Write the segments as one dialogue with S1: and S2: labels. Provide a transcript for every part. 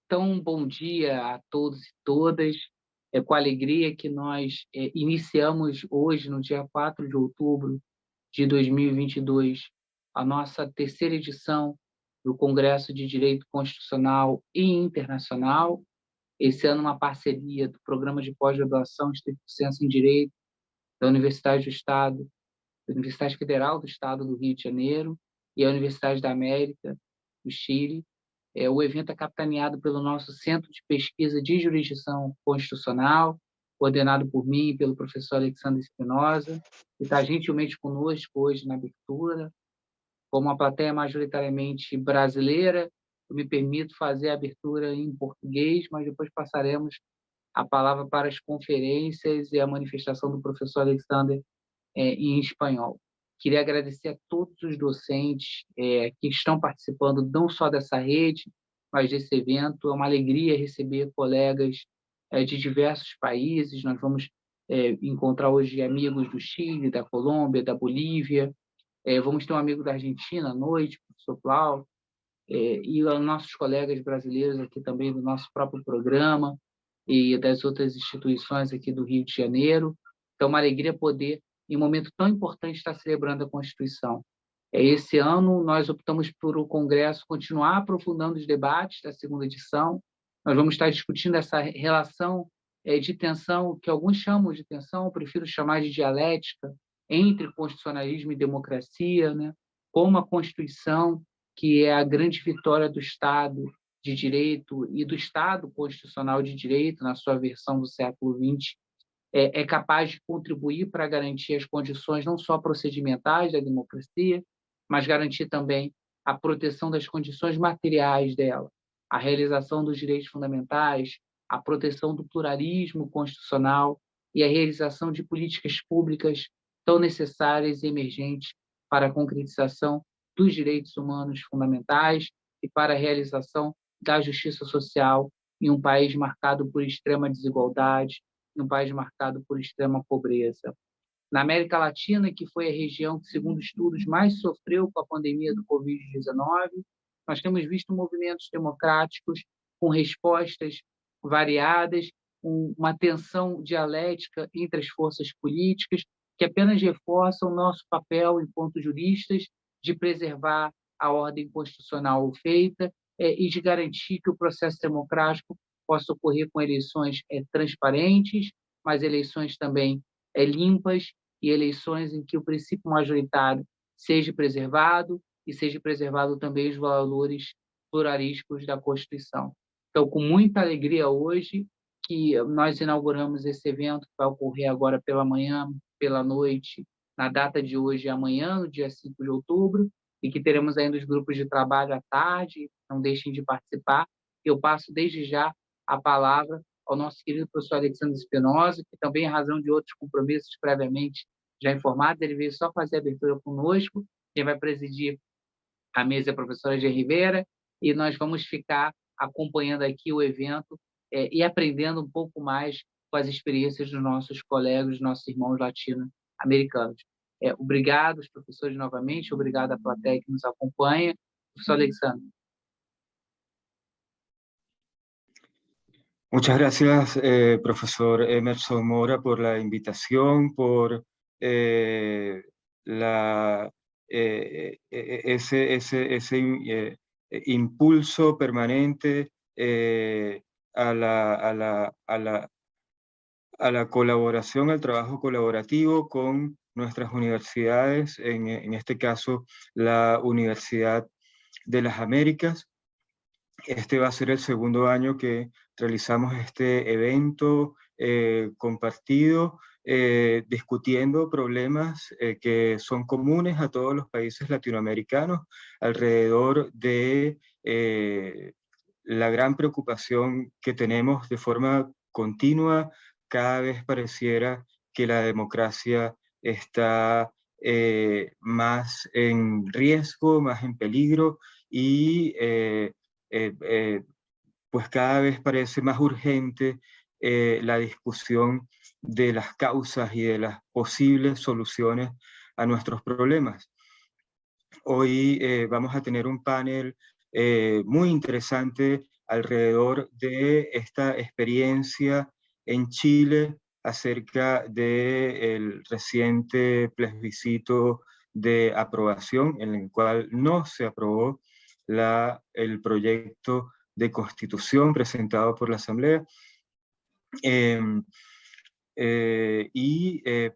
S1: Então, bom dia a todos e todas. É com alegria que nós iniciamos hoje, no dia 4 de outubro de 2022, a nossa terceira edição do Congresso de Direito Constitucional e Internacional. Esse ano, uma parceria do Programa de Pós-Graduação Estricto Sensu em Direito da Universidade do Estado, da Universidade Federal do Estado do Rio de Janeiro e a Universidade da América, do Chile. O evento é capitaneado pelo nosso Centro de Pesquisa de Jurisdição Constitucional, coordenado por mim e pelo professor Alexandre Espinosa, que está gentilmente conosco hoje na abertura. Como a plateia é majoritariamente brasileira, eu me permito fazer a abertura em português, mas depois passaremos a palavra para as conferências e a manifestação do professor Alexandre em espanhol. Queria agradecer a todos os docentes que estão participando não só dessa rede, mas desse evento. É uma alegria receber colegas de diversos países. Nós vamos encontrar hoje amigos do Chile, da Colômbia, da Bolívia. Vamos ter um amigo da Argentina à noite, o professor Plau, e os nossos colegas brasileiros aqui também do nosso próprio programa e das outras instituições aqui do Rio de Janeiro. Então, uma alegria poder, em um momento tão importante, estar celebrando a Constituição. Esse ano, nós optamos por o Congresso continuar aprofundando os debates da segunda edição. Nós vamos estar discutindo essa relação de tensão, que alguns chamam de tensão, eu prefiro chamar de dialética, entre constitucionalismo e democracia, né? Como a Constituição, que é a grande vitória do Estado de Direito e do Estado Constitucional de Direito, na sua versão do século XX, é capaz de contribuir para garantir as condições não só procedimentais da democracia, mas garantir também a proteção das condições materiais dela, a realização dos direitos fundamentais, a proteção do pluralismo constitucional e a realização de políticas públicas tão necessárias e emergentes para a concretização dos direitos humanos fundamentais e para a realização da justiça social em um país marcado por extrema desigualdade, em um país marcado por extrema pobreza. Na América Latina, que foi a região que, segundo estudos, mais sofreu com a pandemia do Covid-19, nós temos visto movimentos democráticos com respostas variadas, uma tensão dialética entre as forças políticas, que apenas reforçam o nosso papel enquanto juristas de preservar a ordem constitucional feita e de garantir que o processo democrático possa ocorrer com eleições transparentes, mas eleições também limpas e eleições em que o princípio majoritário seja preservado e seja preservado também os valores pluralísticos da Constituição. Então, com muita alegria hoje que nós inauguramos esse evento, que vai ocorrer agora pela manhã, pela noite, na data de hoje e amanhã, no dia 5 de outubro, e que teremos ainda os grupos de trabalho à tarde, não deixem de participar. Eu passo desde já a palavra ao nosso querido professor Alexandre Espinosa, que também, em razão de outros compromissos previamente já informados, ele veio só fazer a abertura conosco. Quem vai presidir a mesa é a professora Jean Ribeira, e nós vamos ficar acompanhando aqui o evento e aprendendo um pouco mais com as experiências dos nossos colegas, dos nossos irmãos latino-americanos. Obrigado, os professores, novamente, obrigado à plateia que nos acompanha. Professor Alexandre.
S2: Muchas gracias, profesor Emerson Mora, por la invitación, por ese impulso permanente a la colaboración, al trabajo colaborativo con nuestras universidades, en este caso la Universidad de las Américas. Este va a ser el segundo año que realizamos este evento compartido, discutiendo problemas que son comunes a todos los países latinoamericanos alrededor de la gran preocupación que tenemos de forma continua. Cada vez pareciera que la democracia está más en riesgo, más en peligro, y pues cada vez parece más urgente la discusión de las causas y de las posibles soluciones a nuestros problemas. Hoy vamos a tener un panel muy interesante alrededor de esta experiencia en Chile acerca del reciente plebiscito de aprobación, en el cual no se aprobó el proyecto de constitución presentado por la Asamblea.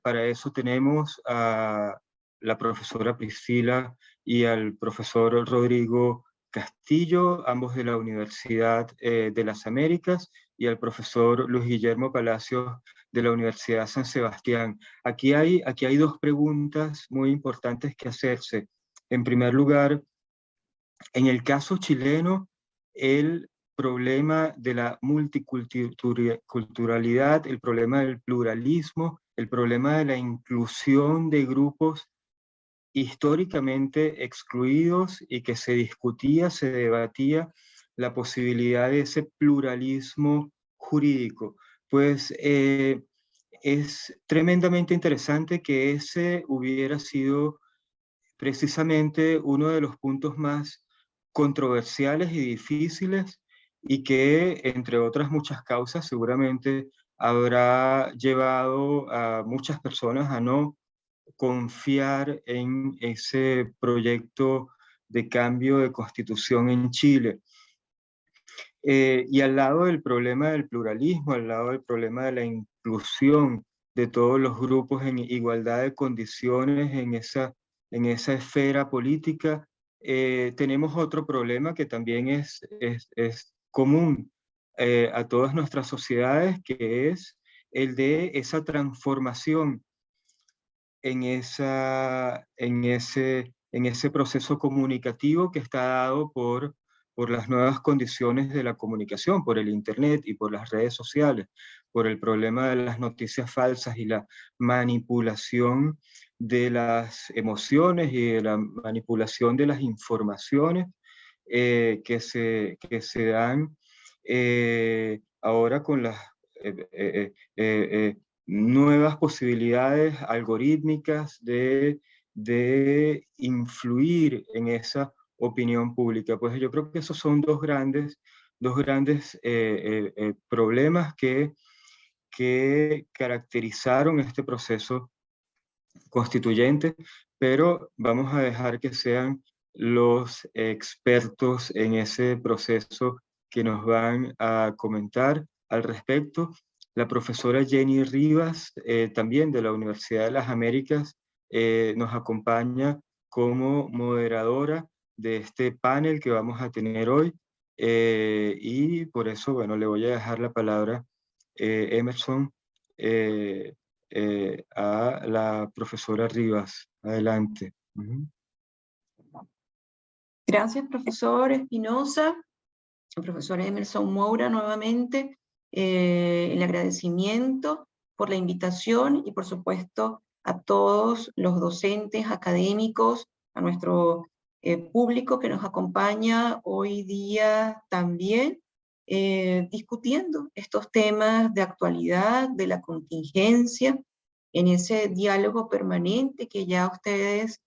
S2: Para eso tenemos a la profesora Priscila y al profesor Rodrigo Castillo, ambos de la Universidad de las Américas, y al profesor Luis Guillermo Palacios de la Universidad San Sebastián. Aquí hay dos preguntas muy importantes que hacerse. En primer lugar, en el caso chileno, el problema de la multiculturalidad, el problema del pluralismo, el problema de la inclusión de grupos históricamente excluidos y que se discutía, se debatía la posibilidad de ese pluralismo jurídico. Pues es tremendamente interesante que ese hubiera sido precisamente uno de los puntos más controversiales y difíciles, y que, entre otras muchas causas, seguramente habrá llevado a muchas personas a no confiar en ese proyecto de cambio de constitución en Chile. Y al lado del problema del pluralismo, al lado del problema de la inclusión de todos los grupos en igualdad de condiciones en esa esfera política, tenemos otro problema que también es común a todas nuestras sociedades, que es el de esa transformación en ese proceso comunicativo que está dado por las nuevas condiciones de la comunicación, por el Internet y por las redes sociales, por el problema de las noticias falsas y la manipulación de las emociones y de la manipulación de las informaciones que se dan ahora con las nuevas posibilidades algorítmicas de influir en esa opinión pública. Pues yo creo que esos son dos grandes problemas que caracterizaron este proceso constituyente, pero vamos a dejar que sean los expertos en ese proceso que nos van a comentar al respecto. La profesora Jenny Rivas, también de la Universidad de las Américas, nos acompaña como moderadora de este panel que vamos a tener hoy, y por eso, bueno, le voy a dejar la palabra, Emerson, a la profesora Rivas. Adelante.
S3: Gracias, profesor Espinosa, profesor Emerson Moura, nuevamente. El agradecimiento por la invitación y, por supuesto, a todos los docentes, académicos, a nuestro público que nos acompaña hoy día también, discutiendo estos temas de actualidad, de la contingencia, en ese diálogo permanente que ya ustedes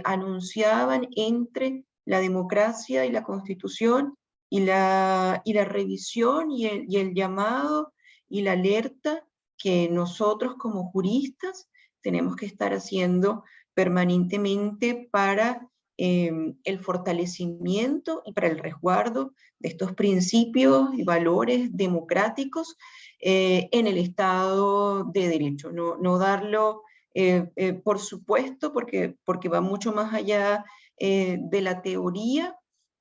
S3: anunciaban entre la democracia y la Constitución, y la revisión y el llamado y la alerta que nosotros como juristas tenemos que estar haciendo permanentemente para el fortalecimiento y para el resguardo de estos principios y valores democráticos en el Estado de Derecho. No darlo por supuesto, porque va mucho más allá de la teoría,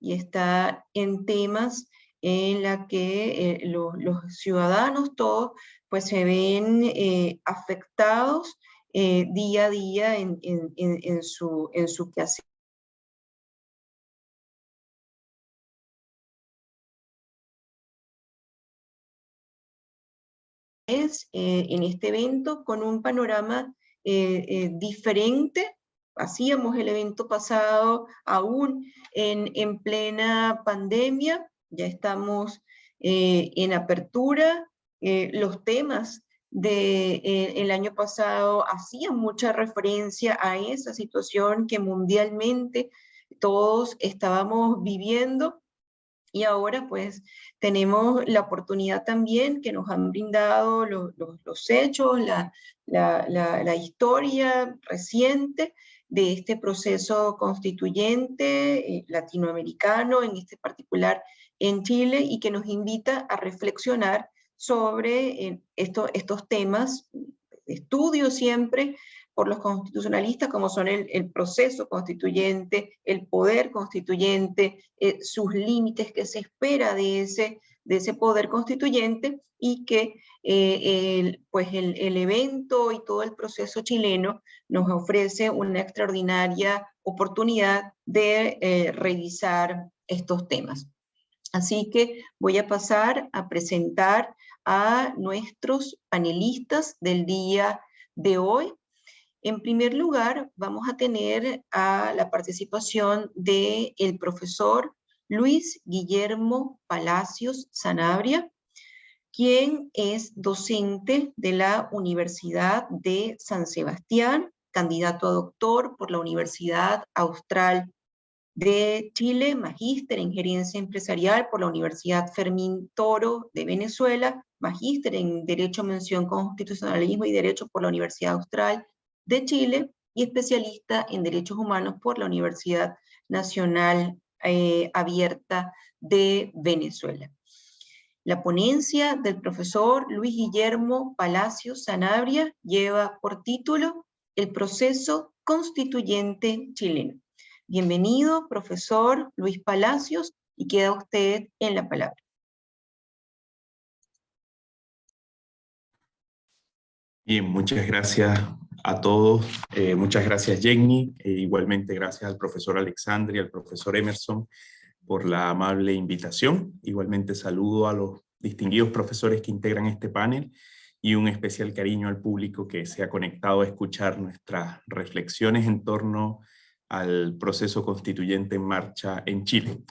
S3: y está en temas en la que los ciudadanos todos pues se ven afectados día a día en su quehacer. En este evento con un panorama diferente. Hacíamos el evento pasado aún en plena pandemia, ya estamos en apertura. Los temas del año pasado hacían mucha referencia a esa situación que mundialmente todos estábamos viviendo, Y ahora pues tenemos la oportunidad también que nos han brindado los hechos, la historia reciente de este proceso constituyente latinoamericano, en este particular en Chile, y que nos invita a reflexionar sobre estos temas, estudio siempre por los constitucionalistas, como son el proceso constituyente, el poder constituyente, sus límites, que se espera de ese poder constituyente, y que pues el evento y todo el proceso chileno nos ofrece una extraordinaria oportunidad de revisar estos temas. Así que voy a pasar a presentar a nuestros panelistas del día de hoy. En primer lugar, vamos a tener a la participación del profesor Luis Guillermo Palacios Sanabria, quien es docente de la Universidad de San Sebastián, candidato a doctor por la Universidad Austral de Chile, magíster en gerencia empresarial por la Universidad Fermín Toro de Venezuela, magíster en Derecho, Mención, Constitucionalismo y Derecho por la Universidad Austral de Chile, y especialista en Derechos Humanos por la Universidad Nacional Abierta de Venezuela. La ponencia del profesor Luis Guillermo Palacios Sanabria lleva por título El proceso constituyente chileno. Bienvenido, profesor Luis Palacios, y queda usted en la palabra.
S4: Bien, muchas gracias a todos. Muchas gracias, Jenny. Igualmente gracias al profesor Alexandre y al profesor Emerson por la amable invitación. Igualmente saludo a los distinguidos profesores que integran este panel y un especial cariño al público que se ha conectado a escuchar nuestras reflexiones en torno al proceso constituyente en marcha en Chile.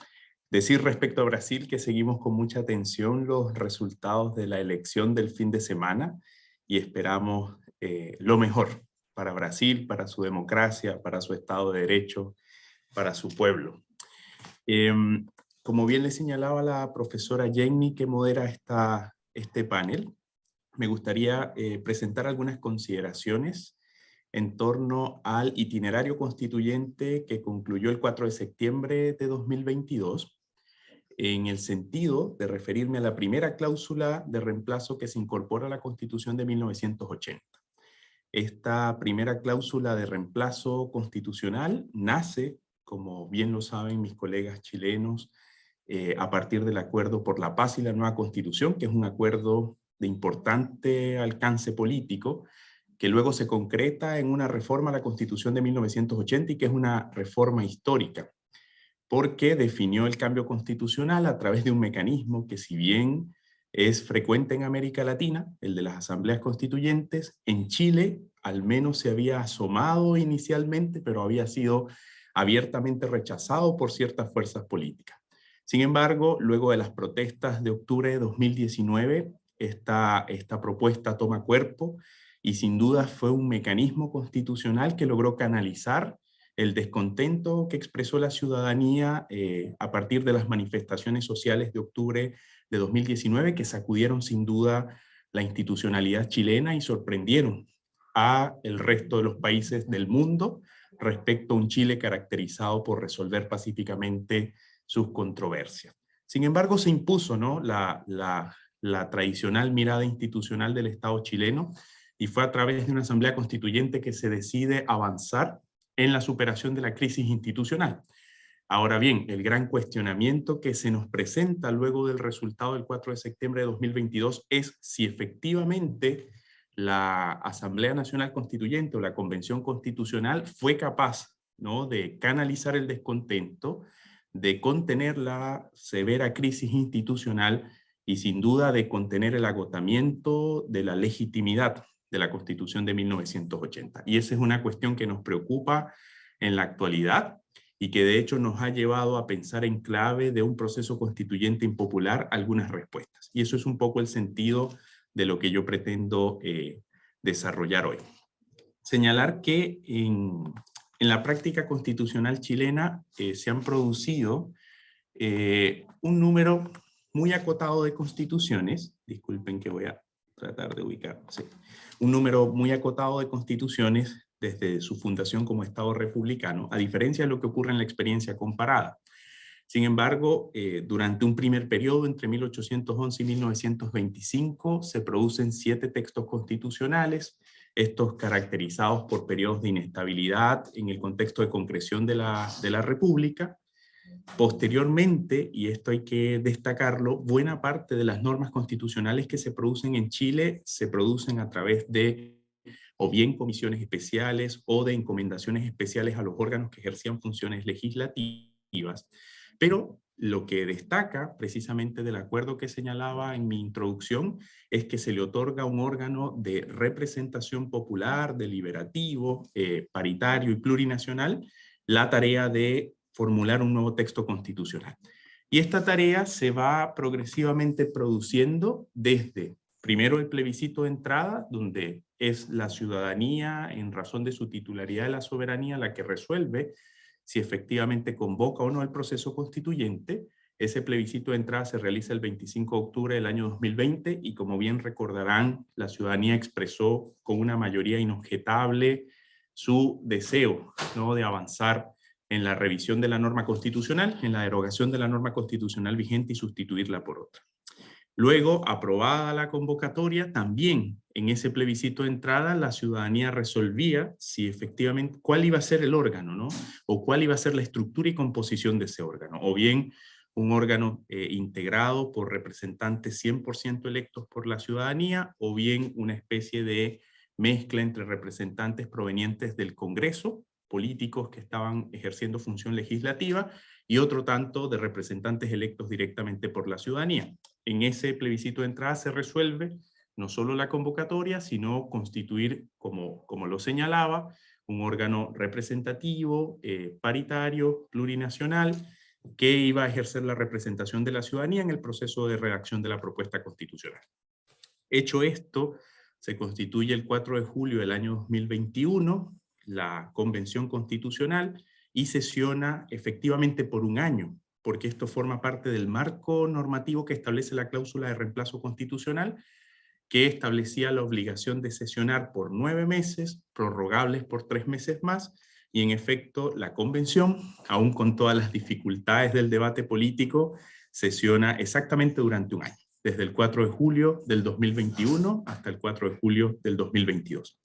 S4: Decir respecto a Brasil que seguimos con mucha atención los resultados de la elección del fin de semana y esperamos lo mejor para Brasil, para su democracia, para su Estado de Derecho, para su pueblo. Como bien le señalaba la profesora Jenny que modera este panel, me gustaría presentar algunas consideraciones en torno al itinerario constituyente que concluyó el 4 de septiembre de 2022, en el sentido de referirme a la primera cláusula de reemplazo que se incorpora a la Constitución de 1980. Esta primera cláusula de reemplazo constitucional nace, como bien lo saben mis colegas chilenos, a partir del Acuerdo por la Paz y la Nueva Constitución, que es un acuerdo de importante alcance político, que luego se concreta en una reforma a la Constitución de 1980 y que es una reforma histórica, porque definió el cambio constitucional a través de un mecanismo que, si bien es frecuente en América Latina, el de las asambleas constituyentes, en Chile al menos se había asomado inicialmente, pero había sido abiertamente rechazado por ciertas fuerzas políticas. Sin embargo, luego de las protestas de octubre de 2019, esta propuesta toma cuerpo y sin duda fue un mecanismo constitucional que logró canalizar el descontento que expresó la ciudadanía a partir de las manifestaciones sociales de octubre de 2019, que sacudieron sin duda la institucionalidad chilena y sorprendieron a el resto de los países del mundo respecto a un Chile caracterizado por resolver pacíficamente sus controversias. Sin embargo, se impuso, ¿no?, la tradicional mirada institucional del Estado chileno, y fue a través de una asamblea constituyente que se decide avanzar en la superación de la crisis institucional. Ahora bien, el gran cuestionamiento que se nos presenta luego del resultado del 4 de septiembre de 2022 es si efectivamente la Asamblea Nacional Constituyente o la Convención Constitucional fue capaz, ¿no?, de canalizar el descontento, de contener la severa crisis institucional y sin duda de contener el agotamiento de la legitimidad de la Constitución de 1980. Y esa es una cuestión que nos preocupa en la actualidad y que de hecho nos ha llevado a pensar en clave de un proceso constituyente impopular algunas respuestas. Y eso es un poco el sentido de lo que yo pretendo desarrollar hoy. Señalar que en la práctica constitucional chilena se han producido un número muy acotado de constituciones, disculpen que voy a tratar de ubicar, sí, un número muy acotado de constituciones desde su fundación como Estado republicano, a diferencia de lo que ocurre en la experiencia comparada. Sin embargo, durante un primer periodo, entre 1811 y 1925, se producen 7 textos constitucionales, estos caracterizados por periodos de inestabilidad en el contexto de concreción de la República. Posteriormente, y esto hay que destacarlo, buena parte de las normas constitucionales que se producen en Chile se producen a través de o bien comisiones especiales o de encomendaciones especiales a los órganos que ejercían funciones legislativas. Pero lo que destaca precisamente del acuerdo que señalaba en mi introducción es que se le otorga un órgano de representación popular, deliberativo, paritario y plurinacional, la tarea de formular un nuevo texto constitucional. Y esta tarea se va progresivamente produciendo desde, primero, el plebiscito de entrada, donde es la ciudadanía, en razón de su titularidad de la soberanía, la que resuelve si efectivamente convoca o no el proceso constituyente. Ese plebiscito de entrada se realiza el 25 de octubre del año 2020 y, como bien recordarán, la ciudadanía expresó con una mayoría inobjetable su deseo, ¿no?, de avanzar en la revisión de la norma constitucional, en la derogación de la norma constitucional vigente y sustituirla por otra. Luego, aprobada la convocatoria, también en ese plebiscito de entrada, la ciudadanía resolvía si efectivamente cuál iba a ser el órgano, ¿no?, o cuál iba a ser la estructura y composición de ese órgano, o bien un órgano integrado por representantes 100% electos por la ciudadanía, o bien una especie de mezcla entre representantes provenientes del Congreso, políticos que estaban ejerciendo función legislativa, y otro tanto de representantes electos directamente por la ciudadanía. En ese plebiscito de entrada se resuelve no solo la convocatoria, sino constituir, como lo señalaba, un órgano representativo, paritario, plurinacional, que iba a ejercer la representación de la ciudadanía en el proceso de redacción de la propuesta constitucional. Hecho esto, se constituye el 4 de julio del año 2021 la Convención Constitucional y sesiona efectivamente por un año, porque esto forma parte del marco normativo que establece la cláusula de reemplazo constitucional, que establecía la obligación de sesionar por 9 meses, prorrogables por 3 meses más, y en efecto la Convención, aún con todas las dificultades del debate político, sesiona exactamente durante un año, desde el 4 de julio del 2021 hasta el 4 de julio del 2022.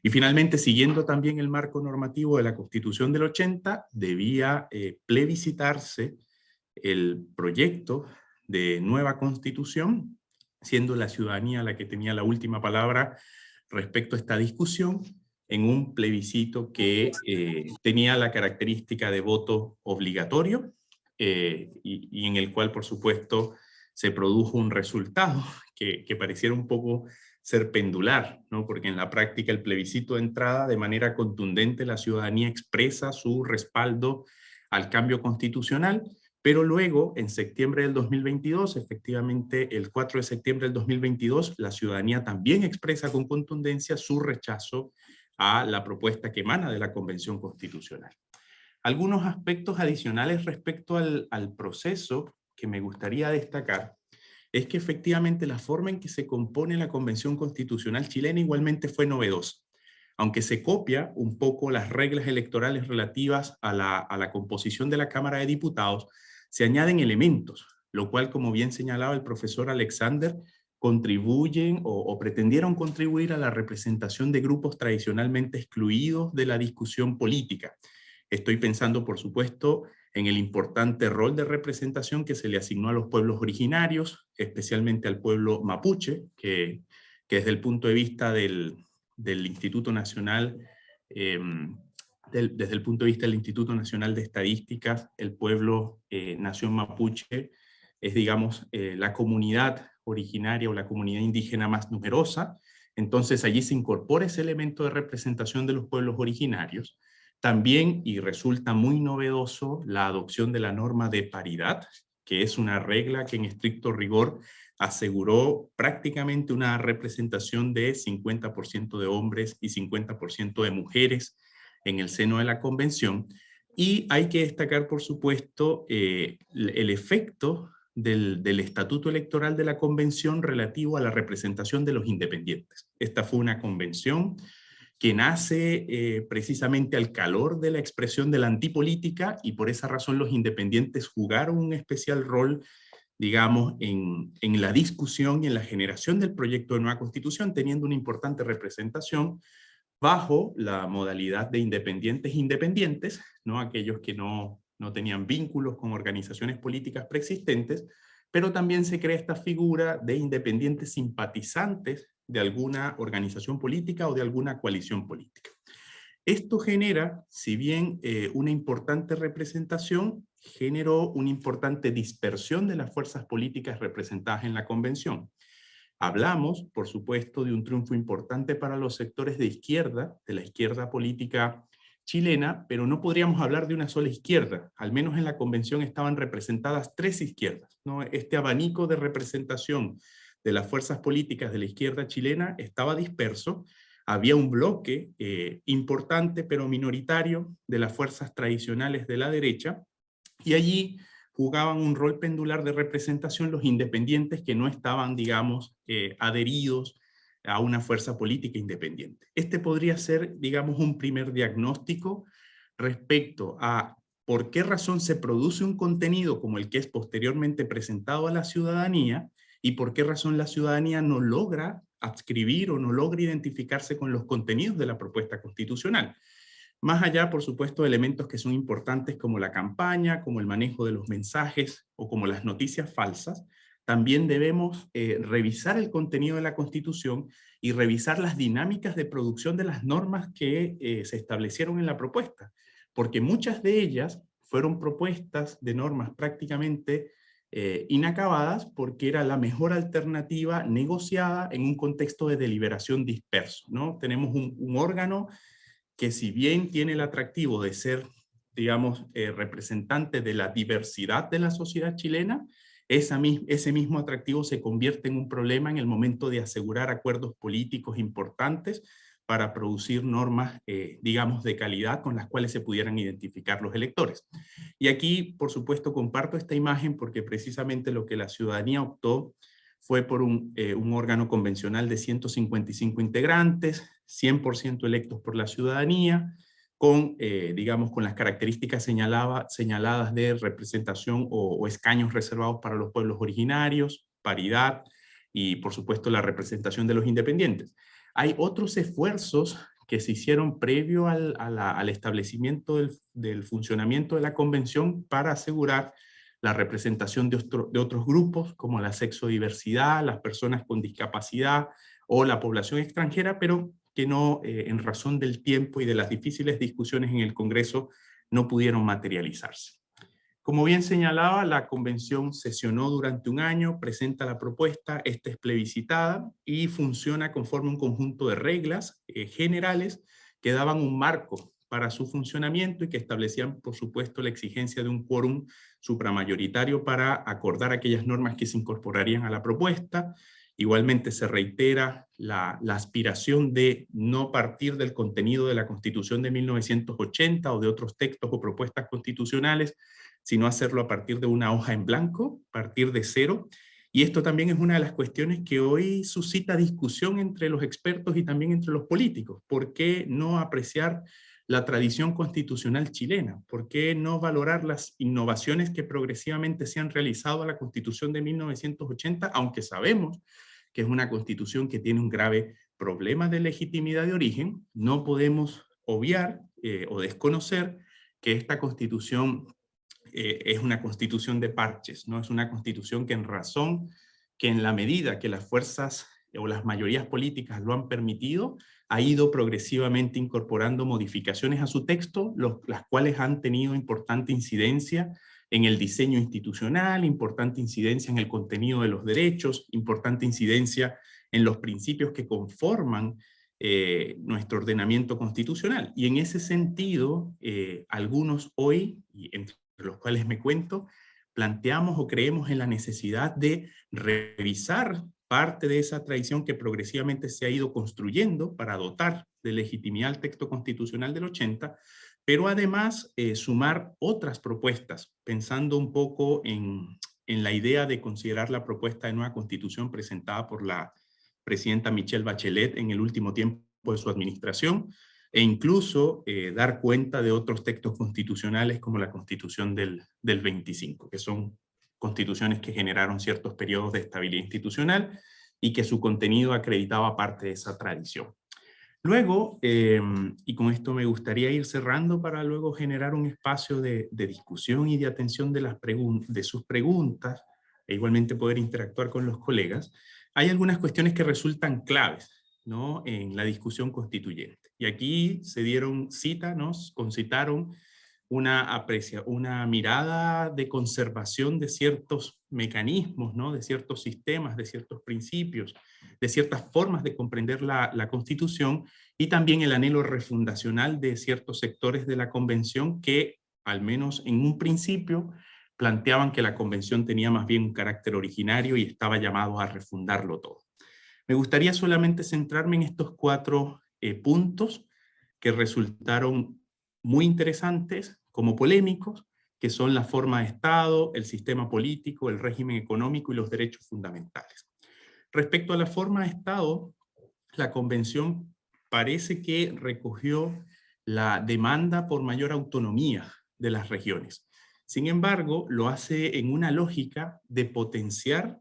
S4: Y finalmente, siguiendo también el marco normativo de la Constitución del 80, debía plebiscitarse el proyecto de nueva Constitución, siendo la ciudadanía la que tenía la última palabra respecto a esta discusión, en un plebiscito que tenía la característica de voto obligatorio y en el cual, por supuesto, se produjo un resultado que pareciera un poco ser pendular, ¿no?, porque en la práctica el plebiscito de entrada, de manera contundente, la ciudadanía expresa su respaldo al cambio constitucional, pero luego, en septiembre del 2022, efectivamente el 4 de septiembre del 2022, la ciudadanía también expresa con contundencia su rechazo a la propuesta que emana de la Convención Constitucional. Algunos aspectos adicionales respecto al proceso que me gustaría destacar es que efectivamente la forma en que se compone la Convención Constitucional chilena igualmente fue novedosa. Aunque se copia un poco las reglas electorales relativas a la composición de la Cámara de Diputados, se añaden elementos, lo cual, como bien señalaba el profesor Alexander, contribuyen o pretendieron contribuir a la representación de grupos tradicionalmente excluidos de la discusión política. Estoy pensando, por supuesto, en el importante rol de representación que se le asignó a los pueblos originarios, especialmente al pueblo mapuche, que desde el punto de vista del Instituto Nacional, desde el punto de vista del Instituto Nacional de Estadísticas, el pueblo nación mapuche es, digamos, la comunidad originaria o la comunidad indígena más numerosa. Entonces allí se incorpora ese elemento de representación de los pueblos originarios. También, y resulta muy novedoso, la adopción de la norma de paridad, que es una regla que en estricto rigor aseguró prácticamente una representación de 50% de hombres y 50% de mujeres en el seno de la Convención, Y hay que destacar, por supuesto, el efecto del Estatuto Electoral de la Convención relativo a la representación de los independientes. Esta fue una convención que nace precisamente al calor de la expresión de la antipolítica, y por esa razón los independientes jugaron un especial rol, digamos, en la discusión y en la generación del proyecto de nueva Constitución, teniendo una importante representación bajo la modalidad de independientes, ¿no? Aquellos que no tenían vínculos con organizaciones políticas preexistentes, pero también se crea esta figura de independientes simpatizantes de alguna organización política o de alguna coalición política. Esto genera, si bien una importante representación, generó una importante dispersión de las fuerzas políticas representadas en la convención. Hablamos, por supuesto, de un triunfo importante para los sectores de izquierda, de la izquierda política chilena, pero no podríamos hablar de una sola izquierda. Al menos en la convención estaban representadas 3 izquierdas, ¿no? Este abanico de representación de las fuerzas políticas de la izquierda chilena estaba disperso. Había un bloque importante, pero minoritario, de las fuerzas tradicionales de la derecha, y allí jugaban un rol pendular de representación los independientes que no estaban, digamos, adheridos a una fuerza política independiente. Este podría ser, digamos, un primer diagnóstico respecto a por qué razón se produce un contenido como el que es posteriormente presentado a la ciudadanía y por qué razón la ciudadanía no logra adscribir o no logra identificarse con los contenidos de la propuesta constitucional. Más allá, por supuesto, de elementos que son importantes como la campaña, como el manejo de los mensajes o como las noticias falsas, también debemos revisar el contenido de la Constitución y revisar las dinámicas de producción de las normas que se establecieron en la propuesta, porque muchas de ellas fueron propuestas de normas prácticamente inacabadas porque era la mejor alternativa negociada en un contexto de deliberación disperso, ¿no? Tenemos un órgano que, si bien tiene el atractivo de ser, digamos, representante de la diversidad de la sociedad chilena, ese mismo atractivo se convierte en un problema en el momento de asegurar acuerdos políticos importantes para producir normas, digamos, de calidad con las cuales se pudieran identificar los electores. Y aquí, por supuesto, comparto esta imagen porque precisamente lo que la ciudadanía optó fue por un órgano convencional de 155 integrantes, 100% electos por la ciudadanía, con, digamos, con las características señaladas de representación o escaños reservados para los pueblos originarios, paridad y, por supuesto, la representación de los independientes. Hay otros esfuerzos que se hicieron previo al establecimiento del funcionamiento de la convención para asegurar la representación de otros grupos, como la sexodiversidad, las personas con discapacidad o la población extranjera, pero que no, en razón del tiempo y de las difíciles discusiones en el Congreso, no pudieron materializarse. Como bien señalaba, la convención sesionó durante un año, presenta la propuesta, esta es plebiscitada y funciona conforme un conjunto de reglas generales que daban un marco para su funcionamiento y que establecían, por supuesto, la exigencia de un quórum supramayoritario para acordar aquellas normas que se incorporarían a la propuesta. Igualmente se reitera la aspiración de no partir del contenido de la Constitución de 1980 o de otros textos o propuestas constitucionales, sino hacerlo a partir de una hoja en blanco, partir de cero. Y esto también es una de las cuestiones que hoy suscita discusión entre los expertos y también entre los políticos. ¿Por qué no apreciar la tradición constitucional chilena? ¿Por qué no valorar las innovaciones que progresivamente se han realizado a la Constitución de 1980, aunque sabemos que es una constitución que tiene un grave problema de legitimidad de origen? No podemos obviar o desconocer que esta constitución es una constitución de parches, ¿no? Es una constitución que en la medida que las fuerzas o las mayorías políticas lo han permitido, ha ido progresivamente incorporando modificaciones a su texto, las cuales han tenido importante incidencia en el diseño institucional, importante incidencia en el contenido de los derechos, importante incidencia en los principios que conforman nuestro ordenamiento constitucional. Y en ese sentido, algunos hoy, y entre los cuales me cuento, planteamos o creemos en la necesidad de revisar parte de esa tradición que progresivamente se ha ido construyendo para dotar de legitimidad al texto constitucional del 80, pero además sumar otras propuestas, pensando un poco en la idea de considerar la propuesta de nueva constitución presentada por la presidenta Michelle Bachelet en el último tiempo de su administración, e incluso dar cuenta de otros textos constitucionales como la Constitución del 25, que son constituciones que generaron ciertos periodos de estabilidad institucional y que su contenido acreditaba parte de esa tradición. Luego, y con esto me gustaría ir cerrando para luego generar un espacio de discusión y de atención de sus preguntas, e igualmente poder interactuar con los colegas, hay algunas cuestiones que resultan claves, ¿no?, en la discusión constituyente. Y aquí se dieron cita, nos concitaron una mirada de conservación de ciertos mecanismos, ¿no?, de ciertos sistemas, de ciertos principios, de ciertas formas de comprender la Constitución, y también el anhelo refundacional de ciertos sectores de la Convención que, al menos en un principio, planteaban que la Convención tenía más bien un carácter originario y estaba llamado a refundarlo todo. Me gustaría solamente centrarme en estos 4 puntos que resultaron muy interesantes como polémicos, que son la forma de Estado, el sistema político, el régimen económico y los derechos fundamentales. Respecto a la forma de Estado, la Convención parece que recogió la demanda por mayor autonomía de las regiones. Sin embargo, lo hace en una lógica de potenciar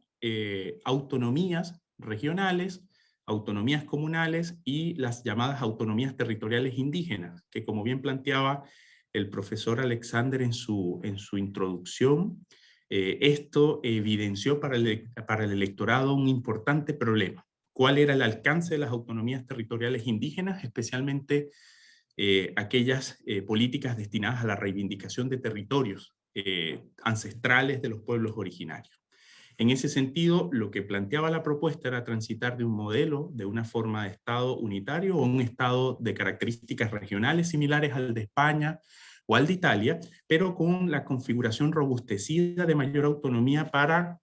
S4: autonomías regionales, autonomías comunales y las llamadas autonomías territoriales indígenas, que, como bien planteaba el profesor Alexander en su introducción, esto evidenció para el electorado un importante problema. ¿Cuál era el alcance de las autonomías territoriales indígenas, especialmente aquellas políticas destinadas a la reivindicación de territorios ancestrales de los pueblos originarios? En ese sentido, lo que planteaba la propuesta era transitar de un modelo, de una forma de Estado unitario, a un Estado de características regionales similares al de España o al de Italia, pero con la configuración robustecida de mayor autonomía para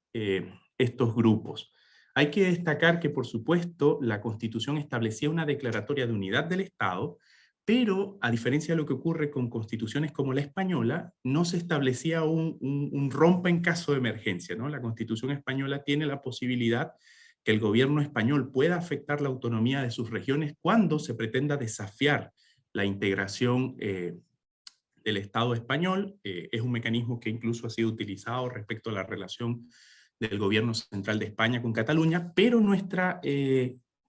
S4: estos grupos. Hay que destacar que, por supuesto, la Constitución establecía una declaratoria de unidad del Estado, pero, a diferencia de lo que ocurre con constituciones como la española, no se establecía un rompe en caso de emergencia, ¿no? La Constitución española tiene la posibilidad que el gobierno español pueda afectar la autonomía de sus regiones cuando se pretenda desafiar la integración del Estado español. Es un mecanismo que incluso ha sido utilizado respecto a la relación del gobierno central de España con Cataluña, pero nuestra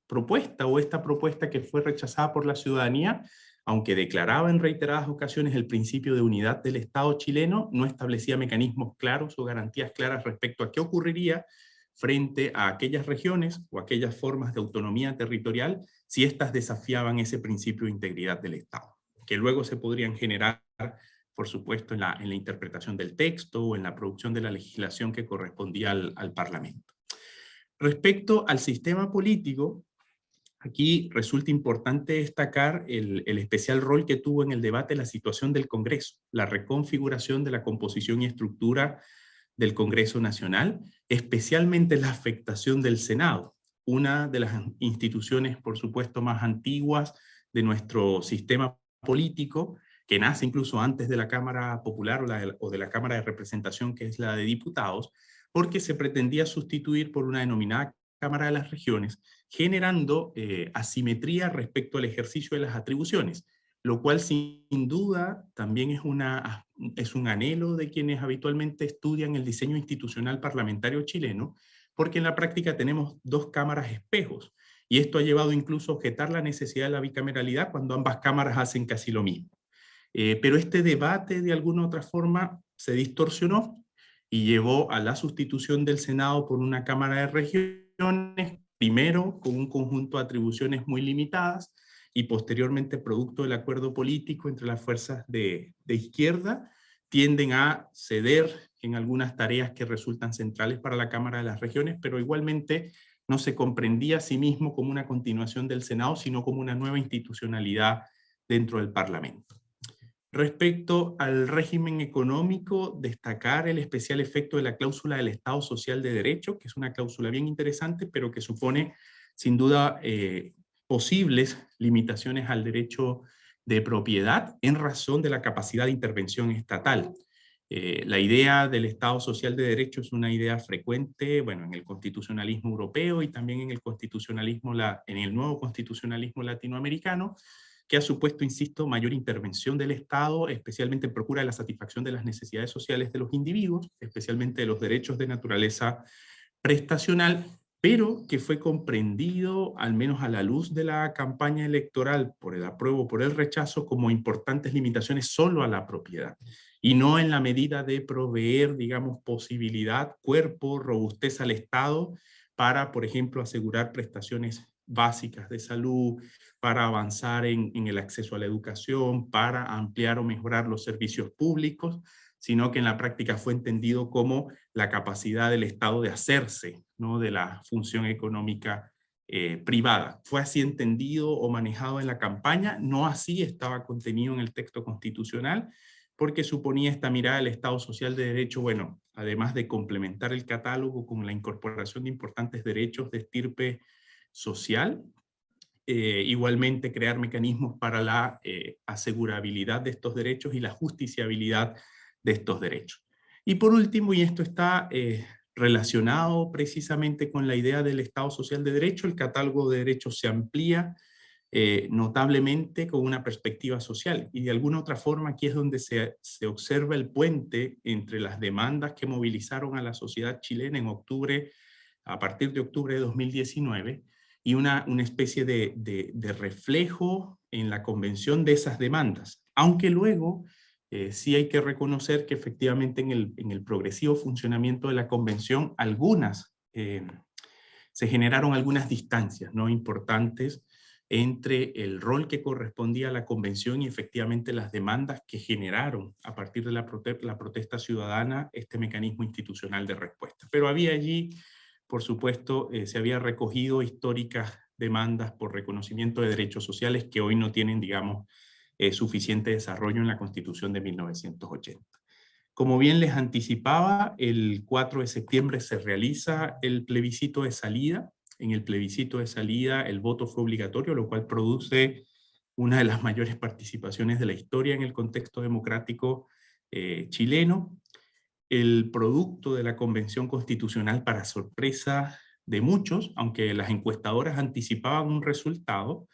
S4: propuesta, o esta propuesta que fue rechazada por la ciudadanía, aunque declaraba en reiteradas ocasiones el principio de unidad del Estado chileno, no establecía mecanismos claros o garantías claras respecto a qué ocurriría frente a aquellas regiones o aquellas formas de autonomía territorial si éstas desafiaban ese principio de integridad del Estado, que luego se podrían generar, por supuesto, en la interpretación del texto o en la producción de la legislación que correspondía al Parlamento. Respecto al sistema político, aquí resulta importante destacar el especial rol que tuvo en el debate la situación del Congreso, la reconfiguración de la composición y estructura del Congreso Nacional, especialmente la afectación del Senado, una de las instituciones, por supuesto, más antiguas de nuestro sistema político, que nace incluso antes de la Cámara Popular o de la Cámara de Representación, que es la de Diputados, porque se pretendía sustituir por una denominada Cámara de las Regiones, generando asimetría respecto al ejercicio de las atribuciones, lo cual sin duda también es un anhelo de quienes habitualmente estudian el diseño institucional parlamentario chileno, porque en la práctica tenemos 2 cámaras espejos, y esto ha llevado incluso a objetar la necesidad de la bicameralidad cuando ambas cámaras hacen casi lo mismo. Pero este debate de alguna u otra forma se distorsionó y llevó a la sustitución del Senado por una Cámara de Regiones, primero con un conjunto de atribuciones muy limitadas y posteriormente, producto del acuerdo político entre las fuerzas de izquierda, tienden a ceder en algunas tareas que resultan centrales para la Cámara de las Regiones, pero igualmente no se comprendía a sí mismo como una continuación del Senado, sino como una nueva institucionalidad dentro del Parlamento. Respecto al régimen económico, destacar el especial efecto de la cláusula del Estado Social de Derecho, que es una cláusula bien interesante, pero que supone sin duda posibles limitaciones al derecho de propiedad en razón de la capacidad de intervención estatal. La idea del Estado Social de Derecho es una idea frecuente, bueno, en el constitucionalismo europeo y también en el nuevo constitucionalismo latinoamericano, que ha supuesto, insisto, mayor intervención del Estado, especialmente en procura de la satisfacción de las necesidades sociales de los individuos, especialmente de los derechos de naturaleza prestacional, pero que fue comprendido, al menos a la luz de la campaña electoral por el apruebo o por el rechazo, como importantes limitaciones solo a la propiedad, y no en la medida de proveer, digamos, posibilidad, cuerpo, robustez al Estado para, por ejemplo, asegurar prestaciones básicas de salud, para avanzar en el acceso a la educación, para ampliar o mejorar los servicios públicos, sino que en la práctica fue entendido como la capacidad del Estado de hacerse, ¿no?, de la función económica privada. Fue así entendido o manejado en la campaña, no así estaba contenido en el texto constitucional, porque suponía esta mirada del Estado Social de Derecho, bueno, además de complementar el catálogo con la incorporación de importantes derechos de estirpe social, igualmente crear mecanismos para la asegurabilidad de estos derechos y la justiciabilidad de estos derechos. Y por último, y esto está relacionado precisamente con la idea del Estado Social de Derecho, el catálogo de derechos se amplía notablemente con una perspectiva social, y de alguna otra forma aquí es donde se observa el puente entre las demandas que movilizaron a la sociedad chilena a partir de octubre de 2019, y una especie de reflejo en la convención de esas demandas, aunque luego sí hay que reconocer que efectivamente en el progresivo funcionamiento de la convención se generaron algunas distancias no importantes entre el rol que correspondía a la convención y efectivamente las demandas que generaron a partir de la protesta ciudadana este mecanismo institucional de respuesta. Pero había allí, por supuesto, se había recogido históricas demandas por reconocimiento de derechos sociales que hoy no tienen, digamos, suficiente desarrollo en la Constitución de 1980. Como bien les anticipaba, el 4 de septiembre se realiza el plebiscito de salida. En el plebiscito de salida el voto fue obligatorio, lo cual produce una de las mayores participaciones de la historia en el contexto democrático chileno. El producto de la Convención Constitucional, para sorpresa de muchos, aunque las encuestadoras anticipaban un resultado,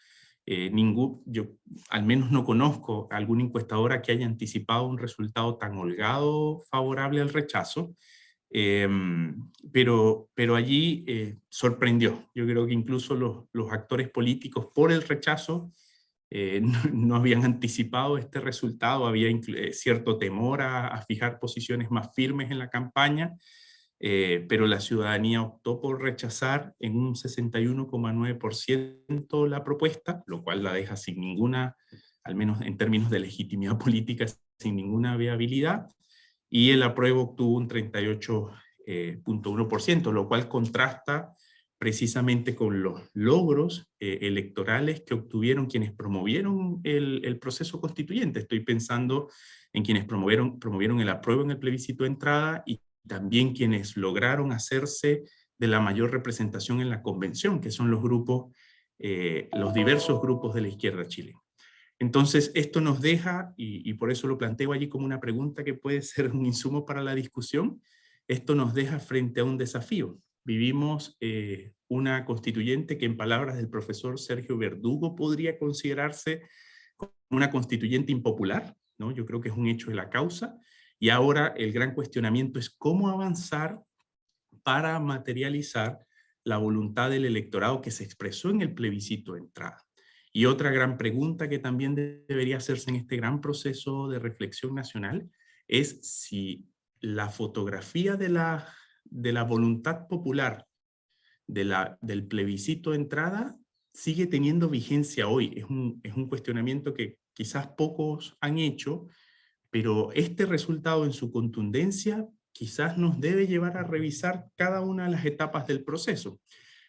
S4: yo al menos no conozco alguna encuestadora que haya anticipado un resultado tan holgado favorable al rechazo, pero allí sorprendió. Yo creo que incluso los actores políticos por el rechazo no habían anticipado este resultado, había cierto temor a fijar posiciones más firmes en la campaña, pero la ciudadanía optó por rechazar en un 61,9% la propuesta, lo cual la deja sin ninguna, al menos en términos de legitimidad política, sin ninguna viabilidad, y el apruebo obtuvo un 38,1%, lo cual contrasta precisamente con los logros electorales que obtuvieron quienes promovieron el proceso constituyente. Estoy pensando en quienes promovieron el apruebo en el plebiscito de entrada y también quienes lograron hacerse de la mayor representación en la convención, que son los diversos grupos de la izquierda chilena. Entonces, esto nos deja, y por eso lo planteo allí como una pregunta que puede ser un insumo para la discusión, esto nos deja frente a un desafío. Vivimos una constituyente que, en palabras del profesor Sergio Verdugo, podría considerarse como una constituyente impopular, ¿no? Yo creo que es un hecho de la causa, y ahora el gran cuestionamiento es cómo avanzar para materializar la voluntad del electorado que se expresó en el plebiscito de entrada. Y otra gran pregunta que también debería hacerse en este gran proceso de reflexión nacional es si la fotografía de la voluntad popular del plebiscito de entrada sigue teniendo vigencia hoy. Es un cuestionamiento que quizás pocos han hecho, pero este resultado en su contundencia quizás nos debe llevar a revisar cada una de las etapas del proceso.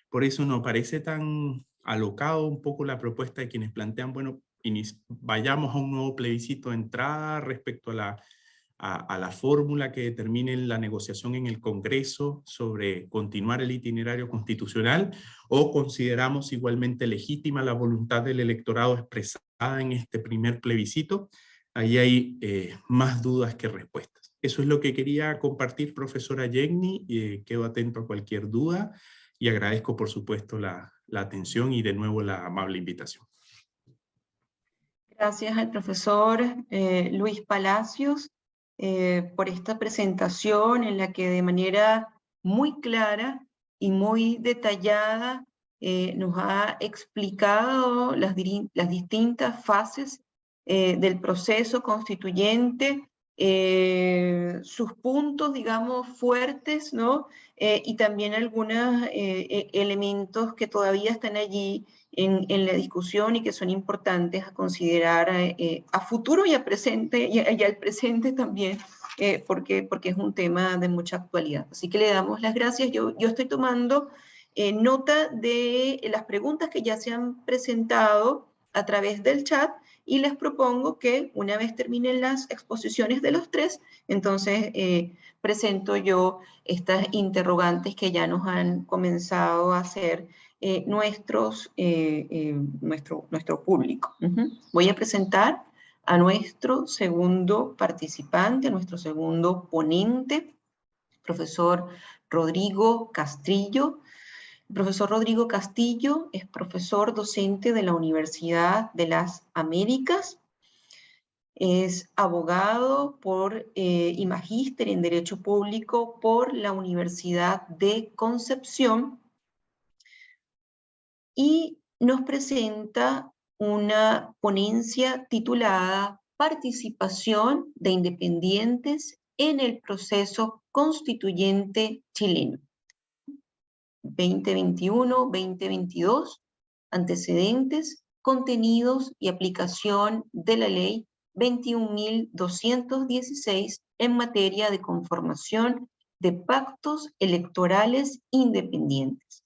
S4: Por eso nos parece tan alocado un poco la propuesta de quienes plantean, bueno, vayamos a un nuevo plebiscito de entrada respecto a a la fórmula que determine la negociación en el Congreso sobre continuar el itinerario constitucional, o consideramos igualmente legítima la voluntad del electorado expresada en este primer plebiscito. Ahí hay más dudas que respuestas. Eso es lo que quería compartir, profesora Yegni. Quedo atento a cualquier duda y agradezco, por supuesto, la atención y de nuevo la amable invitación.
S3: Gracias al profesor Luis Palacios por esta presentación en la que de manera muy clara y muy detallada nos ha explicado las distintas fases del proceso constituyente, sus puntos, digamos, fuertes, ¿no? Y también algunos elementos que todavía están allí en la discusión y que son importantes a considerar a futuro y a presente, y al presente también, porque es un tema de mucha actualidad. Así que le damos las gracias. Yo estoy tomando nota de las preguntas que ya se han presentado a través del chat, y les propongo que una vez terminen las exposiciones de los tres, entonces presento yo estas interrogantes que ya nos han comenzado a hacer nuestro público. Voy a presentar a nuestro segundo participante, a nuestro segundo ponente, profesor Rodrigo Castillo. El profesor Rodrigo Castillo es profesor docente de la Universidad de las Américas, es abogado y magíster en Derecho Público por la Universidad de Concepción, y nos presenta una ponencia titulada Participación de Independientes en el Proceso Constituyente Chileno 2021-2022, antecedentes, contenidos y aplicación de la Ley 21.216 en materia de conformación de pactos electorales independientes.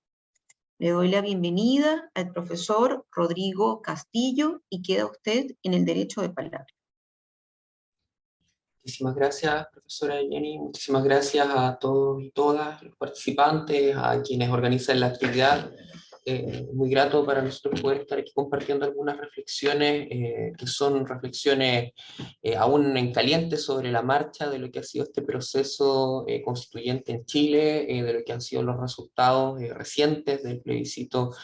S3: Le doy la bienvenida al profesor Rodrigo Castillo y queda usted en el derecho de palabra.
S5: Muchísimas gracias, profesora Jenny. Muchísimas gracias a todos y todas los participantes, a quienes organizan la actividad. Muy grato para nosotros poder estar aquí compartiendo algunas reflexiones que son reflexiones aún en caliente sobre la marcha de lo que ha sido este proceso constituyente en Chile, de lo que han sido los resultados recientes del plebiscito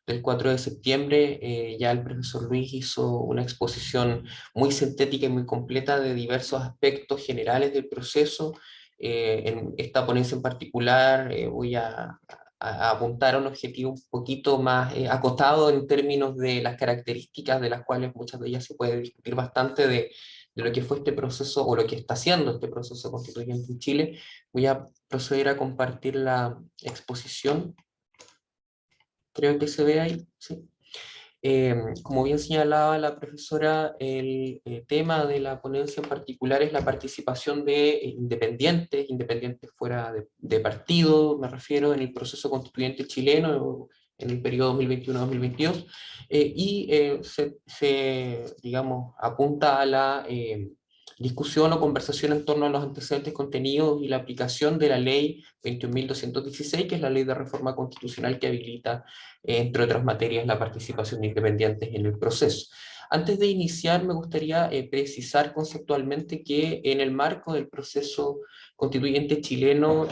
S5: del 4 de septiembre. Ya el profesor Luis hizo una exposición muy sintética y muy completa de diversos aspectos generales del proceso. En esta ponencia en particular voy a apuntar a un objetivo un poquito más acotado en términos de las características de las cuales muchas de ellas se puede discutir bastante de lo que fue este proceso o lo que está haciendo este proceso constituyente en Chile. Voy a proceder a compartir la exposición. Creo que se ve ahí, sí. Como bien señalaba la profesora, el tema de la ponencia en particular es la participación de independientes fuera de partido, me refiero, en el proceso constituyente chileno en el periodo 2021-2022, digamos, apunta a la discusión o conversación en torno a los antecedentes contenidos y la aplicación de la ley 21.216, que es la ley de reforma constitucional que habilita, entre otras materias, la participación de independientes en el proceso. Antes de iniciar, me gustaría precisar conceptualmente que en el marco del proceso constituyente chileno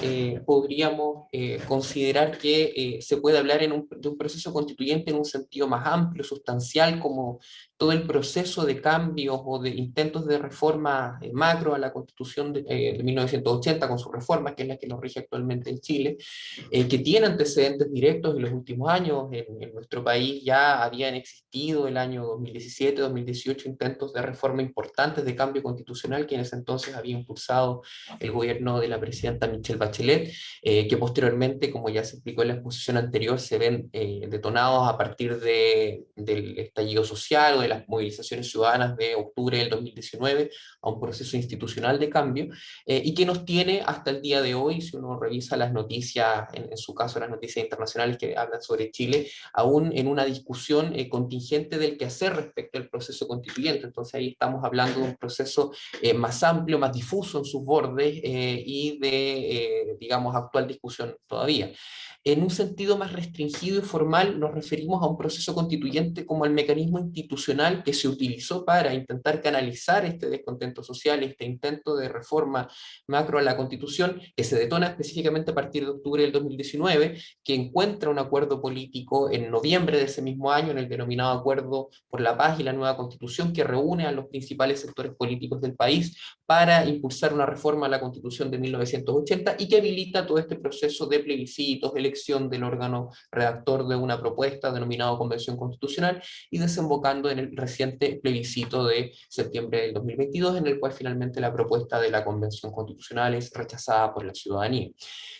S5: podríamos considerar que se puede hablar de un proceso constituyente en un sentido más amplio, sustancial, como todo el proceso de cambios o de intentos de reforma macro a la Constitución de 1980 con sus reformas, que es la que nos rige actualmente en Chile, que tiene antecedentes directos en los últimos años. En nuestro país ya habían existido el año 2017-2018 intentos de reforma importantes de cambio constitucional que en ese entonces había impulsado el gobierno gobierno de la presidenta Michelle Bachelet, que posteriormente, como ya se explicó en la exposición anterior, se ven detonados a partir del estallido social o de las movilizaciones ciudadanas de octubre del 2019 a un proceso institucional de cambio, y que nos tiene hasta el día de hoy, si uno revisa las noticias, en su caso las noticias internacionales que hablan sobre Chile, aún en una discusión contingente del quehacer respecto al proceso constituyente. Entonces ahí estamos hablando de un proceso más amplio, más difuso en sus bordes y de, digamos, actual discusión todavía. En un sentido más restringido y formal nos referimos a un proceso constituyente como el mecanismo institucional que se utilizó para intentar canalizar este descontento social, este intento de reforma macro a la Constitución, que se detona específicamente a partir de octubre del 2019, que encuentra un acuerdo político en noviembre de ese mismo año, en el denominado Acuerdo por la Paz y la Nueva Constitución, que reúne a los principales sectores políticos del país para impulsar una reforma a la Constitución de 1980 y que habilita todo este proceso de plebiscitos, elección del órgano redactor de una propuesta denominado Convención Constitucional y desembocando en el reciente plebiscito de septiembre del 2022, en el cual finalmente la propuesta de la Convención Constitucional es rechazada por la ciudadanía.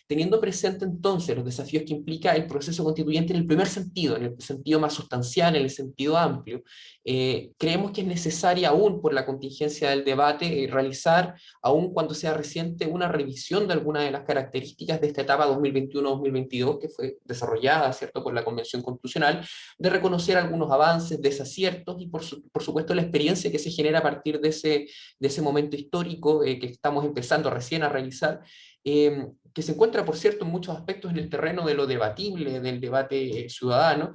S5: Teniendo presente entonces los desafíos que implica el proceso constituyente en el primer sentido, en el sentido más sustancial, en el sentido amplio, creemos que es necesaria aún por la contingencia del debate realizar, aún cuando sea reciente, una revisión de algunas de las características de esta etapa 2021-2022 que fue desarrollada, ¿cierto?, por la Convención Constitucional, de reconocer algunos avances, desaciertos y por supuesto la experiencia que se genera a partir de ese momento histórico que estamos empezando recién a realizar, que se encuentra, por cierto, en muchos aspectos en el terreno de lo debatible, del debate ciudadano,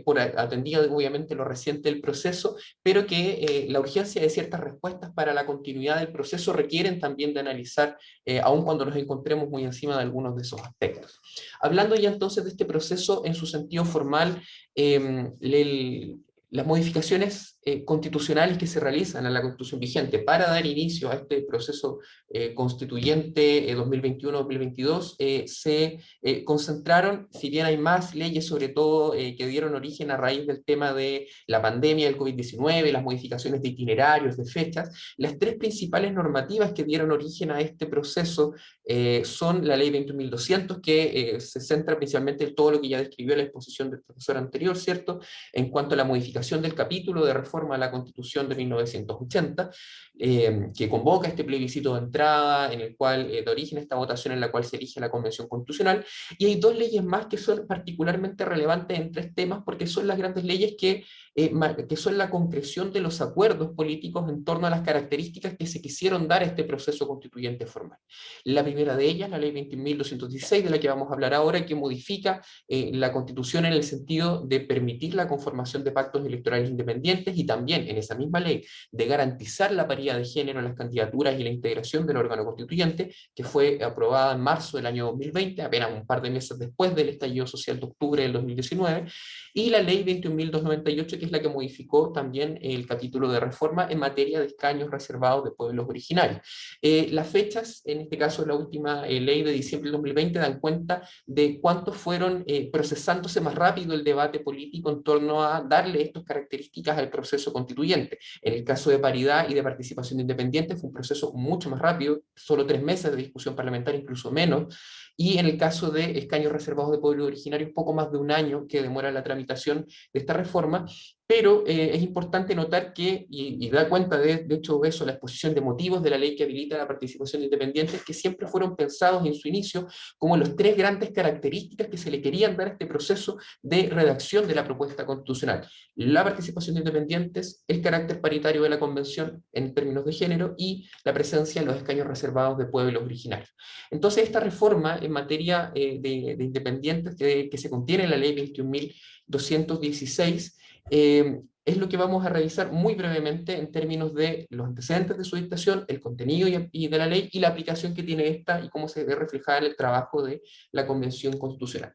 S5: por atendido obviamente lo reciente del proceso, pero que la urgencia de ciertas respuestas para la continuidad del proceso requieren también de analizar, aun cuando nos encontremos muy encima de algunos de esos aspectos. Hablando ya entonces de este proceso en su sentido formal, las modificaciones constitucionales que se realizan a la Constitución vigente para dar inicio a este proceso constituyente 2021-2022 se concentraron, si bien hay más leyes sobre todo que dieron origen a raíz del tema de la pandemia del COVID-19, las modificaciones de itinerarios, de fechas, las tres principales normativas que dieron origen a este proceso son la ley 21.200, que se centra principalmente en todo lo que ya describió la exposición del profesor anterior, ¿cierto?, en cuanto a la modificación del capítulo de reforma a la Constitución de 1980, que convoca este plebiscito de entrada, en el cual da origen a esta votación en la cual se elige la Convención Constitucional, y hay dos leyes más que son particularmente relevantes en tres temas, porque son las grandes leyes que son la concreción de los acuerdos políticos en torno a las características que se quisieron dar a este proceso constituyente formal. La primera de ellas, la ley 20.216, de la que vamos a hablar ahora, que modifica la Constitución en el sentido de permitir la conformación de pactos electorales independientes y también en esa misma ley de garantizar la paridad de género en las candidaturas y la integración del órgano constituyente, que fue aprobada en marzo del año 2020, apenas un par de meses después del estallido social de octubre del 2019, y la ley 21.298, que es la que modificó también el capítulo de reforma en materia de escaños reservados de pueblos originarios. Las fechas, en este caso la última ley de diciembre del 2020, dan cuenta de cuántos fueron procesándose más rápido el debate político en torno a darle estas características al proceso constituyente. En el caso de paridad y de participación independiente fue un proceso mucho más rápido, solo 3 meses de discusión parlamentaria, incluso menos, y en el caso de escaños reservados de pueblos originarios, poco más de un año que demora la tramitación de esta reforma, pero es importante notar que, y da cuenta de hecho eso, la exposición de motivos de la ley que habilita la participación independiente, que siempre fueron pensados en su inicio como los tres grandes características que se le querían dar a este proceso de redacción de la propuesta constitucional: la participación de independientes, el carácter paritario de la convención en términos de género y la presencia de los escaños reservados de pueblos originarios. Entonces esta reforma en materia de independientes que se contiene en la ley 21.216 es lo que vamos a revisar muy brevemente en términos de los antecedentes de su dictación, el contenido y de la ley y la aplicación que tiene esta y cómo se ve reflejada en el trabajo de la Convención Constitucional.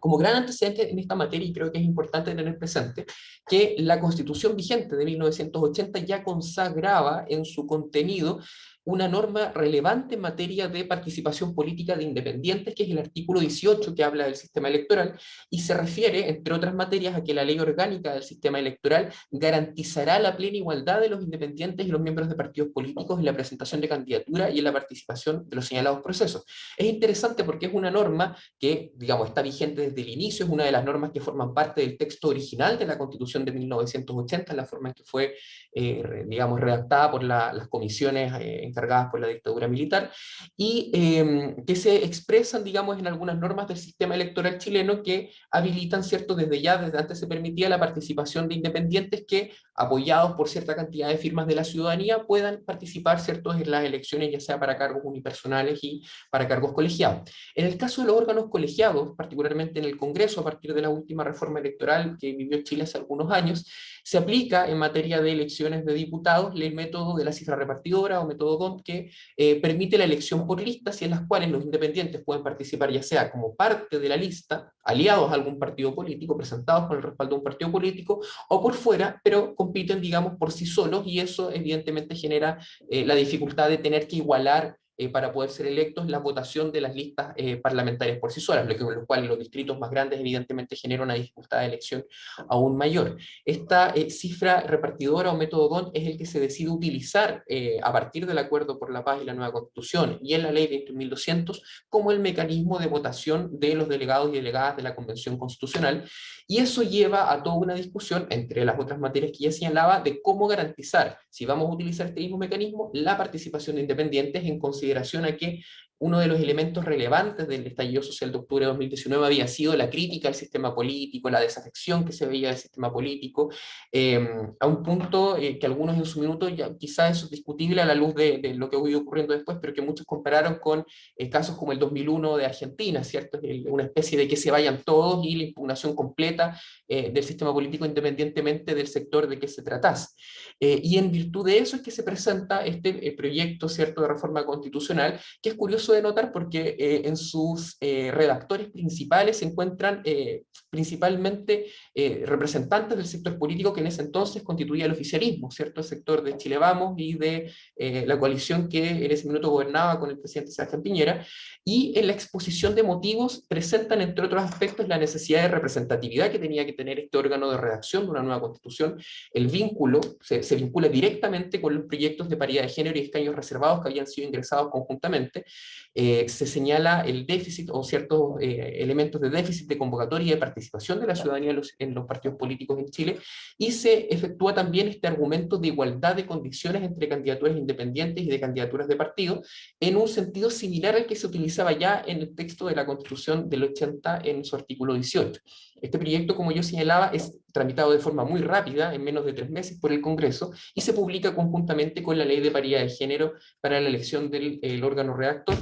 S5: Como gran antecedente en esta materia, y creo que es importante tener presente, que la Constitución vigente de 1980 ya consagraba en su contenido una norma relevante en materia de participación política de independientes, que es el artículo 18 que habla del sistema electoral, y se refiere, entre otras materias, a que la ley orgánica del sistema electoral garantizará la plena igualdad de los independientes y los miembros de partidos políticos en la presentación de candidatura y en la participación de los señalados procesos. Es interesante porque es una norma que, digamos, está vigente desde el inicio, es una de las normas que forman parte del texto original de la Constitución de 1980, la forma en que fue, digamos, redactada por las comisiones encargadas por la dictadura militar, y que se expresan, digamos, en algunas normas del sistema electoral chileno que habilitan, ¿cierto?, desde antes se permitía la participación de independientes que, apoyados por cierta cantidad de firmas de la ciudadanía, puedan participar, ¿cierto?, en las elecciones, ya sea para cargos unipersonales y para cargos colegiados. En el caso de los órganos colegiados, particularmente en el Congreso, a partir de la última reforma electoral que vivió Chile hace algunos años, se aplica en materia de elecciones de diputados el método de la cifra repartidora o método DONT, que permite la elección por listas y en las cuales los independientes pueden participar ya sea como parte de la lista, aliados a algún partido político, presentados con el respaldo de un partido político, o por fuera, pero compiten, digamos, por sí solos, y eso evidentemente genera la dificultad de tener que igualar para poder ser electos la votación de las listas parlamentarias por sí solas, con lo cual los distritos más grandes evidentemente generan una dificultad de elección aún mayor. Esta cifra repartidora o método DONT es el que se decide utilizar a partir del Acuerdo por la Paz y la nueva Constitución y en la Ley 21.200 como el mecanismo de votación de los delegados y delegadas de la Convención Constitucional, y eso lleva a toda una discusión, entre las otras materias que ya señalaba, de cómo garantizar, si vamos a utilizar este mismo mecanismo, la participación de independientes, en consideración a que uno de los elementos relevantes del estallido social de octubre de 2019 había sido la crítica al sistema político, la desafección que se veía del sistema político, a un punto que algunos en su minuto, ya quizás eso es discutible a la luz de lo que ha ido ocurriendo después, pero que muchos compararon con casos como el 2001 de Argentina, ¿cierto? Una especie de que se vayan todos y la impugnación completa del sistema político independientemente del sector de que se tratase. Y en virtud de eso es que se presenta este proyecto, ¿cierto?, de reforma constitucional, que es curioso de notar porque en sus redactores principales se encuentran principalmente representantes del sector político que en ese entonces constituía el oficialismo, ¿cierto?, el sector de Chile Vamos y de la coalición que en ese minuto gobernaba con el presidente Sebastián Piñera, y en la exposición de motivos presentan, entre otros aspectos, la necesidad de representatividad que tenía que tener este órgano de redacción de una nueva constitución, el vínculo, se vincula directamente con los proyectos de paridad de género y escaños reservados que habían sido ingresados conjuntamente. Se señala el déficit o ciertos elementos de déficit de convocatoria y de participación de la ciudadanía en los partidos políticos en Chile, y se efectúa también este argumento de igualdad de condiciones entre candidaturas independientes y de candidaturas de partido, en un sentido similar al que se utilizaba ya en el texto de la Constitución del 80 en su artículo 18. Este proyecto, como yo señalaba, es tramitado de forma muy rápida, en menos de 3 meses por el Congreso, y se publica conjuntamente con la Ley de Paridad de Género para la elección del órgano redactor.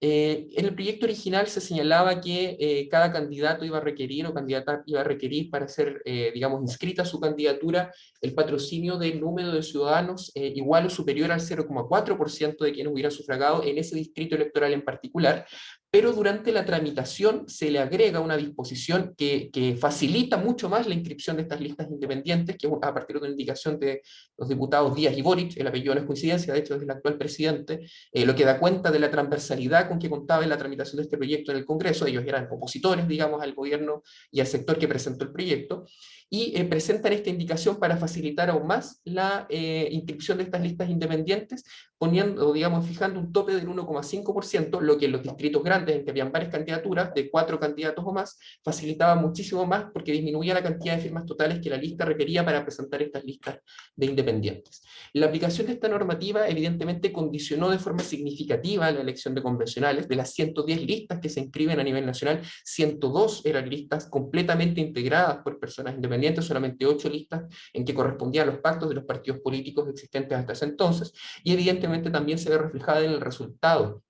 S5: En el proyecto original se señalaba que cada candidato iba a requerir o candidata iba a requerir para ser, digamos, inscrita su candidatura el patrocinio del número de ciudadanos igual o superior al 0,4% de quienes hubieran sufragado en ese distrito electoral en particular, pero durante la tramitación se le agrega una disposición que facilita mucho más la inscripción de estas listas independientes, que a partir de una indicación de los diputados Díaz y Boric, el apellido no es coincidencia, de hecho es el actual presidente, lo que da cuenta de la transversalidad con que contaba en la tramitación de este proyecto en el Congreso. Ellos eran opositores, digamos, al gobierno y al sector que presentó el proyecto, y presentan esta indicación para facilitar aún más la inscripción de estas listas independientes, poniendo, digamos, fijando un tope del 1,5%, lo que en los distritos grandes, en que habían varias candidaturas, de 4 candidatos o más, facilitaba muchísimo más porque disminuía la cantidad de firmas totales que la lista requería para presentar estas listas de independientes. La aplicación de esta normativa evidentemente condicionó de forma significativa la elección de convencionales. De las 110 listas que se inscriben a nivel nacional, 102 eran listas completamente integradas por personas independientes, solamente 8 listas en que correspondían a los pactos de los partidos políticos existentes hasta ese entonces, y evidentemente también se ve reflejada en el resultado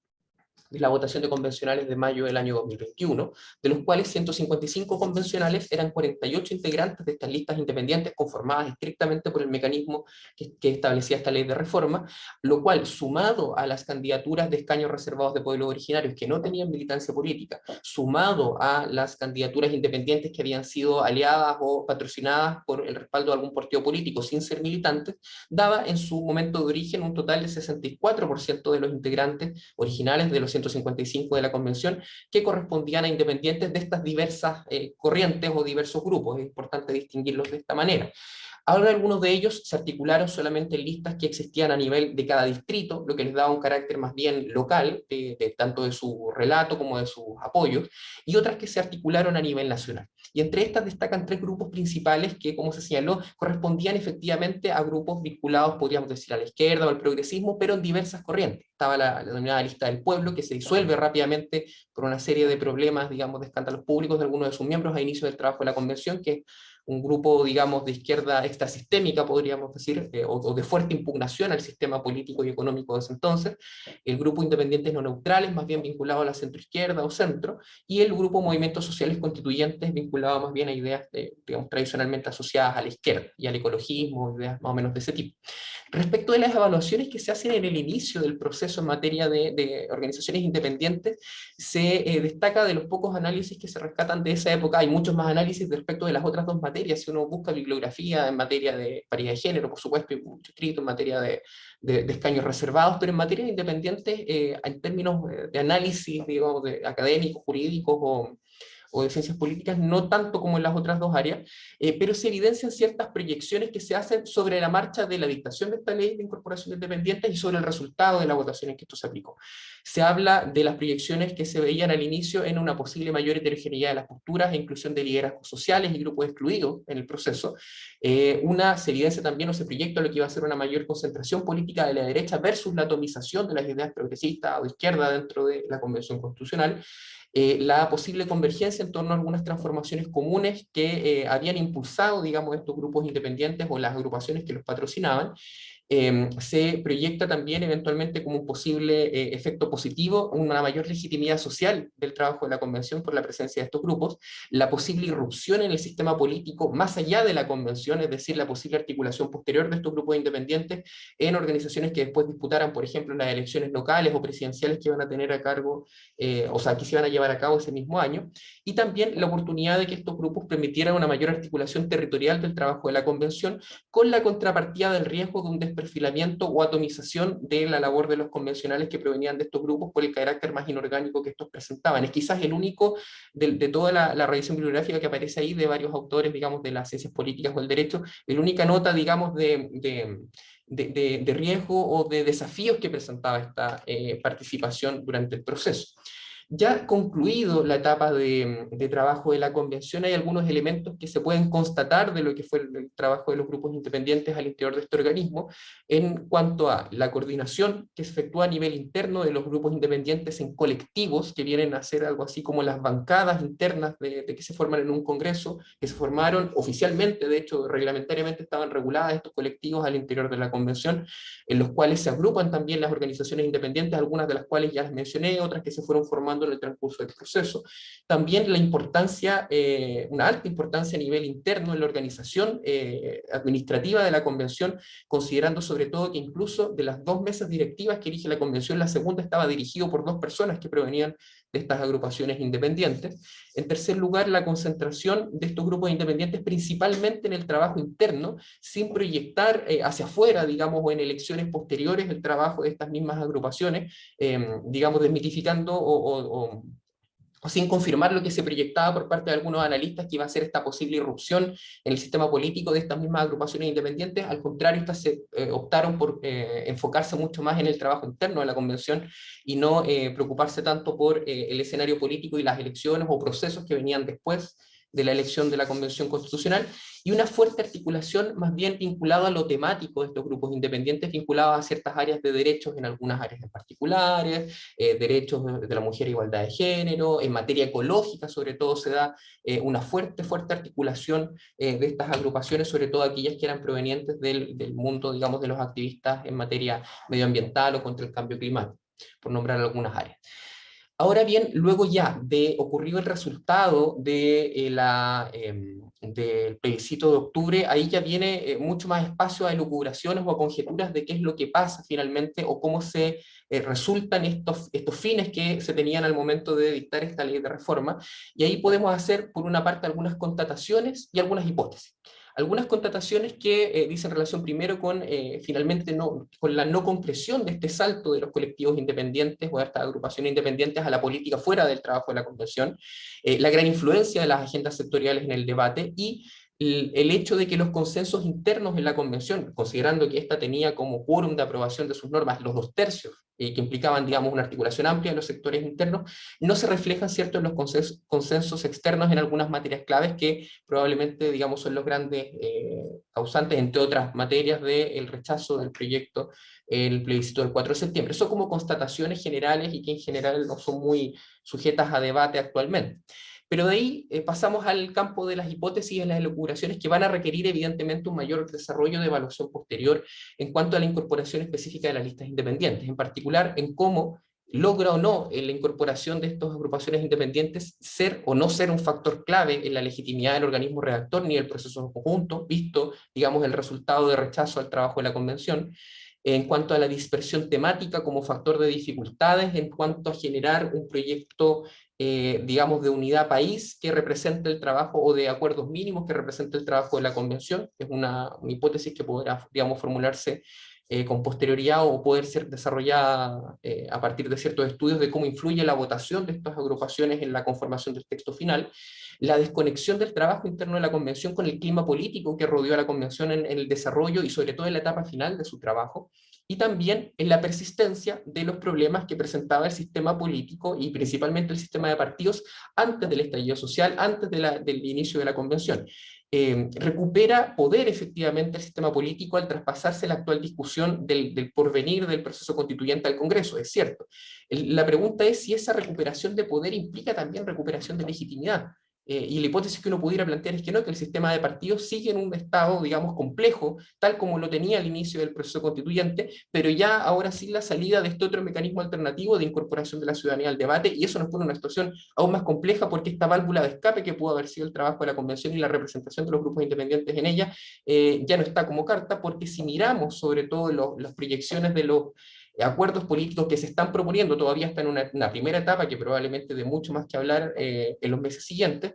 S5: de la votación de convencionales de mayo del año 2021, de los cuales 155 convencionales eran 48 integrantes de estas listas independientes conformadas estrictamente por el mecanismo que establecía esta ley de reforma, lo cual, sumado a las candidaturas de escaños reservados de pueblos originarios que no tenían militancia política, sumado a las candidaturas independientes que habían sido aliadas o patrocinadas por el respaldo de algún partido político sin ser militantes, daba en su momento de origen un total de 64% de los integrantes originales de los 155 de la convención, que correspondían a independientes de estas diversas corrientes o diversos grupos. Es importante distinguirlos de esta manera. Ahora algunos de ellos se articularon solamente en listas que existían a nivel de cada distrito, lo que les daba un carácter más bien local, tanto de su relato como de sus apoyos, y otras que se articularon a nivel nacional. Y entre estas destacan 3 grupos principales que, como se señaló, correspondían efectivamente a grupos vinculados, podríamos decir, a la izquierda o al progresismo, pero en diversas corrientes. Estaba la denominada lista del pueblo, que se disuelve rápidamente por una serie de problemas, digamos, de escándalos públicos de algunos de sus miembros a inicio del trabajo de la convención, que un grupo, digamos, de izquierda extrasistémica, podríamos decir, o de fuerte impugnación al sistema político y económico de ese entonces, el grupo Independientes No Neutrales, más bien vinculado a la centroizquierda o centro, y el grupo Movimientos Sociales Constituyentes, vinculado más bien a ideas, digamos, tradicionalmente asociadas a la izquierda y al ecologismo, ideas más o menos de ese tipo. Respecto de las evaluaciones que se hacen en el inicio del proceso en materia de organizaciones independientes, se destaca de los pocos análisis que se rescatan de esa época. Hay muchos más análisis respecto de las otras 2 materias, si uno busca bibliografía en materia de paridad de género, por supuesto, hay mucho escrito en materia de escaños reservados, pero en materia de independientes, en términos de análisis, digamos, de académicos, jurídicos o de ciencias políticas, no tanto como en las otras 2 áreas, pero se evidencian ciertas proyecciones que se hacen sobre la marcha de la dictación de esta ley de incorporación independientes y sobre el resultado de la votación en que esto se aplicó. Se habla de las proyecciones que se veían al inicio en una posible mayor heterogeneidad de las posturas e inclusión de liderazgos sociales y grupos excluidos en el proceso. Se evidencia también o se proyecta lo que iba a ser una mayor concentración política de la derecha versus la atomización de las ideas progresistas o de izquierda dentro de la Convención Constitucional. La posible convergencia en torno a algunas transformaciones comunes que habían impulsado, digamos, estos grupos independientes o las agrupaciones que los patrocinaban. Se proyecta también eventualmente como un posible efecto positivo, una mayor legitimidad social del trabajo de la convención por la presencia de estos grupos, la posible irrupción en el sistema político más allá de la convención, es decir, la posible articulación posterior de estos grupos independientes en organizaciones que después disputaran, por ejemplo, las elecciones locales o presidenciales que iban a tener a cargo, que se iban a llevar a cabo ese mismo año, y también la oportunidad de que estos grupos permitieran una mayor articulación territorial del trabajo de la convención, con la contrapartida del riesgo de un perfilamiento o atomización de la labor de los convencionales que provenían de estos grupos por el carácter más inorgánico que estos presentaban. Es quizás el único de toda la revisión bibliográfica que aparece ahí de varios autores, digamos, de las ciencias políticas o el derecho, la única nota, digamos, de riesgo o de desafíos que presentaba esta participación durante el proceso. Ya concluido la etapa de trabajo de la convención, hay algunos elementos que se pueden constatar de lo que fue el trabajo de los grupos independientes al interior de este organismo, en cuanto a la coordinación que se efectúa a nivel interno de los grupos independientes en colectivos, que vienen a ser algo así como las bancadas internas de que se forman en un congreso, que se formaron oficialmente, de hecho, reglamentariamente estaban reguladas estos colectivos al interior de la convención, en los cuales se agrupan también las organizaciones independientes, algunas de las cuales ya las mencioné, otras que se fueron formando en el transcurso del proceso. También la importancia, una alta importancia a nivel interno en la organización administrativa de la convención, considerando sobre todo que incluso de las 2 mesas directivas que elige la convención, la segunda estaba dirigido por 2 personas que provenían de estas agrupaciones independientes. En tercer lugar, la concentración de estos grupos independientes principalmente en el trabajo interno, sin proyectar hacia afuera, digamos, o en elecciones posteriores el trabajo de estas mismas agrupaciones, digamos, desmitificando o sin confirmar lo que se proyectaba por parte de algunos analistas que iba a ser esta posible irrupción en el sistema político de estas mismas agrupaciones independientes. Al contrario, estas optaron por enfocarse mucho más en el trabajo interno de la convención y no preocuparse tanto por el escenario político y las elecciones o procesos que venían después de la elección de la Convención Constitucional, y una fuerte articulación más bien vinculada a lo temático de estos grupos independientes, vinculados a ciertas áreas de derechos en algunas áreas en particulares, derechos de la mujer, igualdad de género, en materia ecológica sobre todo se da una fuerte articulación de estas agrupaciones, sobre todo aquellas que eran provenientes del mundo, digamos, de los activistas en materia medioambiental o contra el cambio climático, por nombrar algunas áreas. Ahora bien, luego ya de ocurrido el resultado de del plebiscito de octubre, ahí ya viene mucho más espacio a elucubraciones o a conjeturas de qué es lo que pasa finalmente o cómo se resultan estos fines que se tenían al momento de dictar esta ley de reforma. Y ahí podemos hacer, por una parte, algunas constataciones y algunas hipótesis. Algunas constataciones que dicen relación primero con, finalmente, con la no concreción de este salto de los colectivos independientes o de estas agrupaciones independientes a la política fuera del trabajo de la Convención, la gran influencia de las agendas sectoriales en el debate y el hecho de que los consensos internos en la Convención, considerando que esta tenía como quórum de aprobación de sus normas los 2/3, que implicaban, digamos, una articulación amplia de los sectores internos, no se reflejan, ¿cierto?, en los consensos externos en algunas materias claves que probablemente, digamos, son los grandes causantes, entre otras materias, del rechazo del proyecto, el plebiscito del 4 de septiembre. Son como constataciones generales y que en general no son muy sujetas a debate actualmente. Pero de ahí pasamos al campo de las hipótesis y de las elucubraciones que van a requerir evidentemente un mayor desarrollo de evaluación posterior en cuanto a la incorporación específica de las listas independientes, en particular en cómo logra o no la incorporación de estas agrupaciones independientes ser o no ser un factor clave en la legitimidad del organismo redactor ni del proceso conjunto, visto, digamos, el resultado de rechazo al trabajo de la Convención, en cuanto a la dispersión temática como factor de dificultades, en cuanto a generar un proyecto, digamos, de unidad país que represente el trabajo, o de acuerdos mínimos que represente el trabajo de la Convención, que es una hipótesis que podrá, digamos, formularse con posterioridad o poder ser desarrollada a partir de ciertos estudios de cómo influye la votación de estas agrupaciones en la conformación del texto final, la desconexión del trabajo interno de la Convención con el clima político que rodeó a la Convención en el desarrollo y sobre todo en la etapa final de su trabajo, y también en la persistencia de los problemas que presentaba el sistema político y principalmente el sistema de partidos antes del estallido social, antes del inicio de la Convención. Recupera poder efectivamente el sistema político al traspasarse la actual discusión del porvenir del proceso constituyente al Congreso, es cierto. La pregunta es si esa recuperación de poder implica también recuperación de legitimidad. Y la hipótesis que uno pudiera plantear es que no, que el sistema de partidos sigue en un estado, digamos, complejo, tal como lo tenía al inicio del proceso constituyente, pero ya ahora sí la salida de este otro mecanismo alternativo de incorporación de la ciudadanía al debate, y eso nos pone en una situación aún más compleja porque esta válvula de escape que pudo haber sido el trabajo de la Convención y la representación de los grupos independientes en ella, ya no está como carta, porque si miramos sobre todo las proyecciones de los acuerdos políticos que se están proponiendo, todavía está en una primera etapa que probablemente dé mucho más que hablar en los meses siguientes,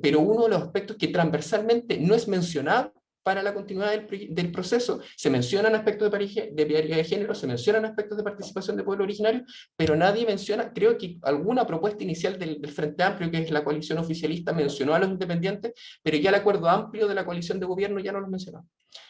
S5: pero uno de los aspectos que transversalmente no es mencionado para la continuidad del proceso, se mencionan aspectos de paridad de género, se mencionan aspectos de participación de pueblo originario, pero nadie menciona, creo que alguna propuesta inicial del Frente Amplio, que es la coalición oficialista, mencionó a los independientes, pero ya el acuerdo amplio de la coalición de gobierno ya no los mencionó.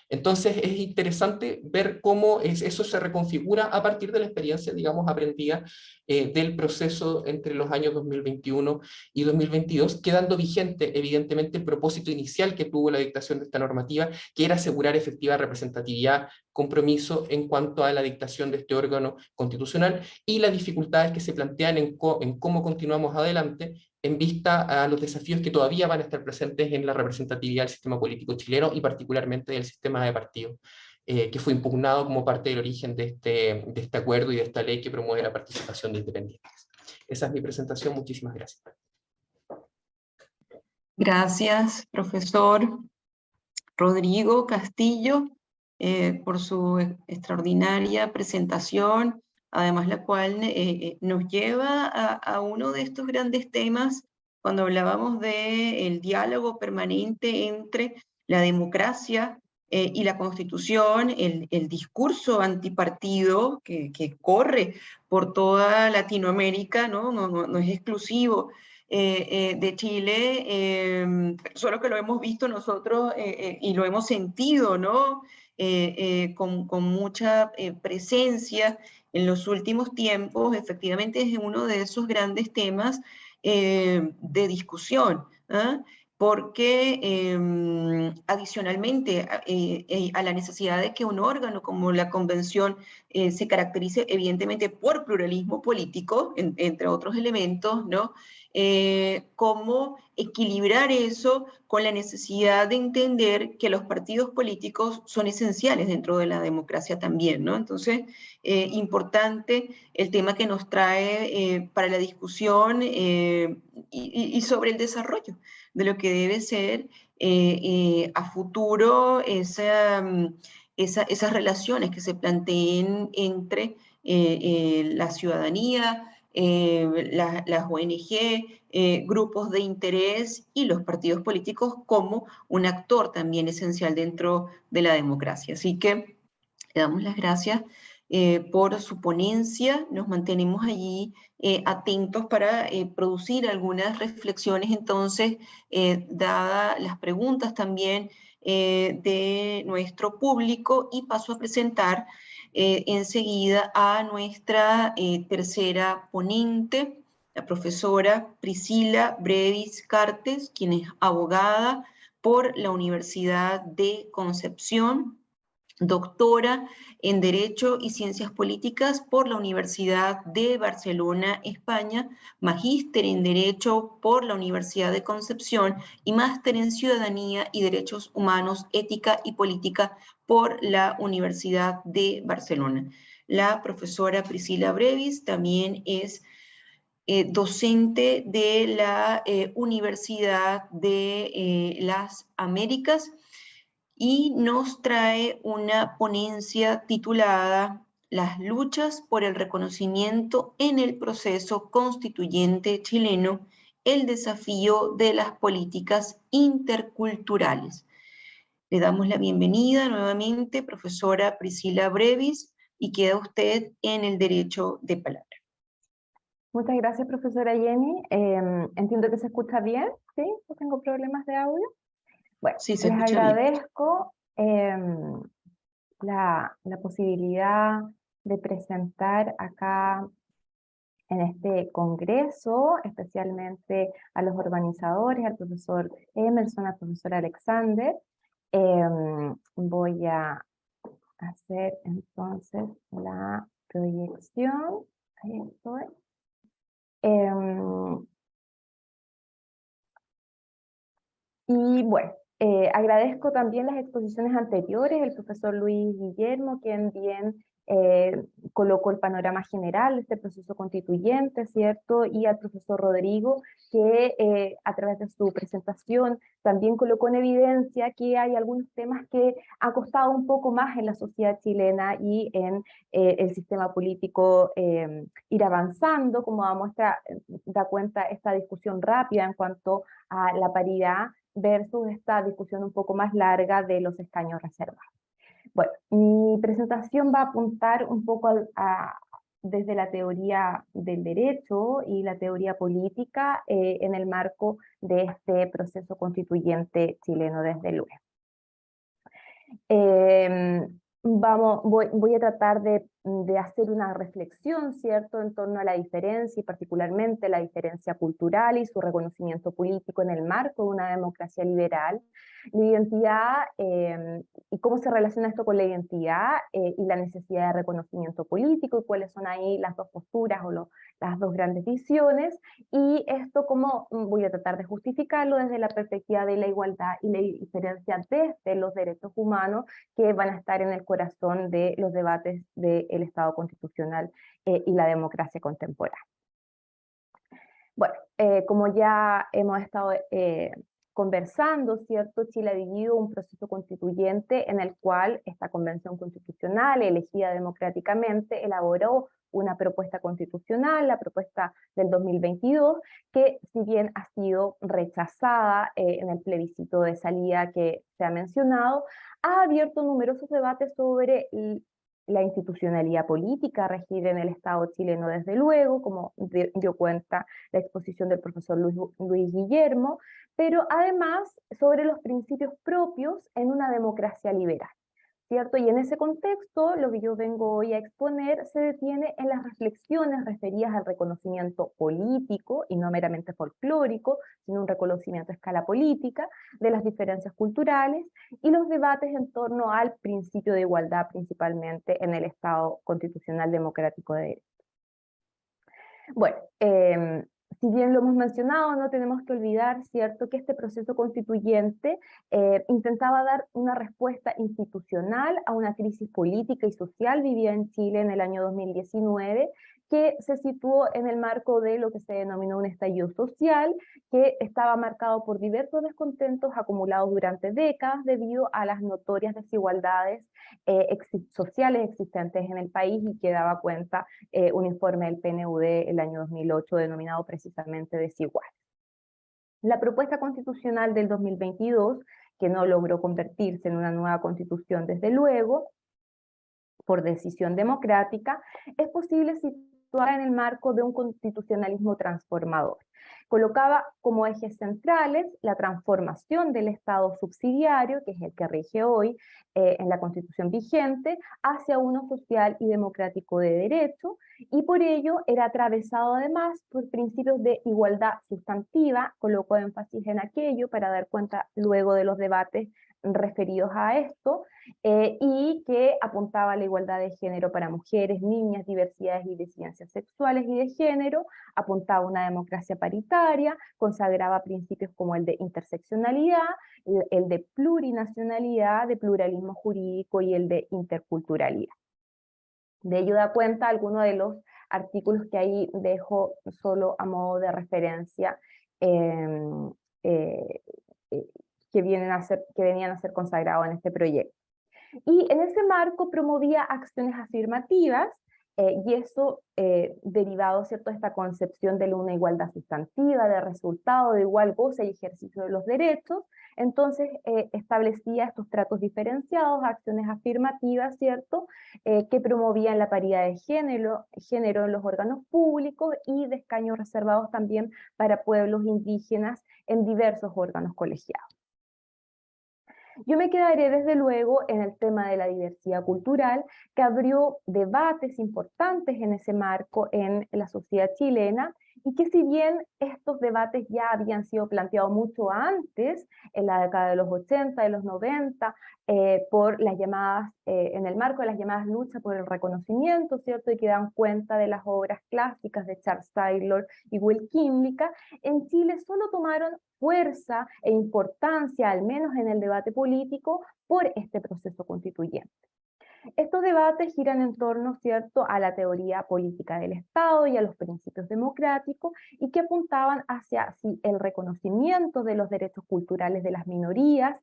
S5: Entonces es interesante ver cómo eso se reconfigura a partir de la experiencia, digamos, aprendida del proceso entre los años 2021 y 2022, quedando vigente evidentemente el propósito inicial que tuvo la dictación de esta normativa, que era asegurar efectiva representatividad, compromiso en cuanto a la dictación de este órgano constitucional y las dificultades que se plantean en cómo continuamos adelante en vista a los desafíos que todavía van a estar presentes en la representatividad del sistema político chileno y particularmente del sistema de partidos, que fue impugnado como parte del origen de este acuerdo y de esta ley que promueve la participación de independientes. Esa es mi presentación, muchísimas gracias.
S3: Gracias, profesor Rodrigo Castillo, por su extraordinaria presentación, además la cual nos lleva a uno de estos grandes temas cuando hablábamos del diálogo permanente entre la democracia y la Constitución, el discurso antipartido que corre por toda Latinoamérica, no es exclusivo de Chile, solo que lo hemos visto nosotros y lo hemos sentido, ¿no? Con mucha presencia en los últimos tiempos. Efectivamente es uno de esos grandes temas de discusión, ¿eh? Porque adicionalmente a la necesidad de que un órgano como la Convención se caracterice evidentemente por pluralismo político, entre otros elementos, ¿no? cómo equilibrar eso con la necesidad de entender que los partidos políticos son esenciales dentro de la democracia también, ¿no? Entonces, importante el tema que nos trae para la discusión y sobre el desarrollo de lo que debe ser a futuro esas relaciones que se planteen entre la ciudadanía, las ONG, grupos de interés y los partidos políticos como un actor también esencial dentro de la democracia. Así que le damos las gracias por su ponencia, nos mantenemos allí atentos para producir algunas reflexiones entonces, dadas las preguntas también de nuestro público, y paso a presentar enseguida a nuestra tercera ponente, la profesora Priscila Brevis Cartes, quien es abogada por la Universidad de Concepción, doctora en Derecho y Ciencias Políticas por la Universidad de Barcelona, España, magíster en Derecho por la Universidad de Concepción y máster en Ciudadanía y Derechos Humanos, Ética y Política por la Universidad de Barcelona. La profesora Priscila Brevis también es docente de la Universidad de las Américas, y nos trae una ponencia titulada Las luchas por el reconocimiento en el proceso constituyente chileno, el desafío de las políticas interculturales. Le damos la bienvenida nuevamente, profesora Priscila Brevis, y queda usted en el derecho de palabra.
S6: Muchas gracias, profesora Jenny. Entiendo que se escucha bien, ¿sí? No tengo problemas de audio. Bueno,
S3: Sí, se
S6: les
S3: escucha bien.
S6: agradezco la posibilidad de presentar acá en este congreso, especialmente a los organizadores, al profesor Emerson, al profesor Alexander. Voy a hacer entonces la proyección. Ahí estoy. Y bueno, agradezco también las exposiciones anteriores, el profesor Luis Guillermo, quien bien colocó el panorama general de este proceso constituyente, ¿cierto? Y al profesor Rodrigo, que a través de su presentación también colocó en evidencia que hay algunos temas que han costado un poco más en la sociedad chilena y en el sistema político ir avanzando, como da cuenta esta discusión rápida en cuanto a la paridad versus esta discusión un poco más larga de los escaños reservados. Bueno, mi presentación va a apuntar un poco desde la teoría del derecho y la teoría política en el marco de este proceso constituyente chileno, desde luego. Voy a tratar de hacer una reflexión, ¿cierto?, en torno a la diferencia, y particularmente la diferencia cultural y su reconocimiento político en el marco de una democracia liberal, la identidad y cómo se relaciona esto con la identidad y la necesidad de reconocimiento político, y cuáles son ahí las dos posturas o las dos grandes visiones, y esto cómo voy a tratar de justificarlo desde la perspectiva de la igualdad y la diferencia desde los derechos humanos, que van a estar en el corazón de los debates del Estado constitucional y la democracia contemporánea. Bueno, como ya hemos estado conversando, ¿cierto?, Chile ha vivido un proceso constituyente en el cual esta convención constitucional, elegida democráticamente, elaboró una propuesta constitucional, la propuesta del 2022, que si bien ha sido rechazada en el plebiscito de salida que se ha mencionado, ha abierto numerosos debates sobre la institucionalidad política a regir en el Estado chileno, desde luego, como dio cuenta la exposición del profesor Luis Guillermo, pero además sobre los principios propios en una democracia liberal, ¿cierto? Y en ese contexto, lo que yo vengo hoy a exponer se detiene en las reflexiones referidas al reconocimiento político, y no meramente folclórico, sino un reconocimiento a escala política, de las diferencias culturales, y los debates en torno al principio de igualdad, principalmente en el Estado constitucional democrático de derecho. Bueno, Si bien lo hemos mencionado, no tenemos que olvidar, ¿cierto?, que este proceso constituyente intentaba dar una respuesta institucional a una crisis política y social vivida en Chile en el año 2019, que se situó en el marco de lo que se denominó un estallido social, que estaba marcado por diversos descontentos acumulados durante décadas debido a las notorias desigualdades sociales existentes en el país, y que daba cuenta un informe del PNUD el año 2008 denominado precisamente Desigual. La propuesta constitucional del 2022, que no logró convertirse en una nueva constitución desde luego, por decisión democrática, es posible situarla en el marco de un constitucionalismo transformador. Colocaba como ejes centrales la transformación del Estado subsidiario, que es el que rige hoy en la Constitución vigente, hacia uno social y democrático de derecho, y por ello era atravesado además por principios de igualdad sustantiva. Colocó énfasis en aquello para dar cuenta luego de los debates referidos a esto, y que apuntaba a la igualdad de género para mujeres, niñas, diversidades y disidencias sexuales y de género, apuntaba a una democracia paritaria, consagraba principios como el de interseccionalidad, el de plurinacionalidad, de pluralismo jurídico y el de interculturalidad. De ello da cuenta algunos de los artículos que ahí dejo solo a modo de referencia, que venían a ser consagrados en este proyecto. Y en ese marco promovía acciones afirmativas, y eso derivado, ¿cierto?, de esta concepción de una igualdad sustantiva, de resultado, de igual goce y ejercicio de los derechos. Entonces establecía estos tratos diferenciados, acciones afirmativas, ¿cierto?, que promovían la paridad de género en los órganos públicos, y de escaños reservados también para pueblos indígenas en diversos órganos colegiados. Yo me quedaré desde luego en el tema de la diversidad cultural, que abrió debates importantes en ese marco en la sociedad chilena, y que si bien estos debates ya habían sido planteados mucho antes, en la década de los 80, de los 90, por las llamadas, en el marco de las llamadas luchas por el reconocimiento, ¿cierto?, y que dan cuenta de las obras clásicas de Charles Taylor y Will Kymlicka, en Chile solo tomaron fuerza e importancia, al menos en el debate político, por este proceso constituyente. Estos debates giran en torno, ¿cierto?, a la teoría política del Estado y a los principios democráticos, y que apuntaban hacia si el reconocimiento de los derechos culturales de las minorías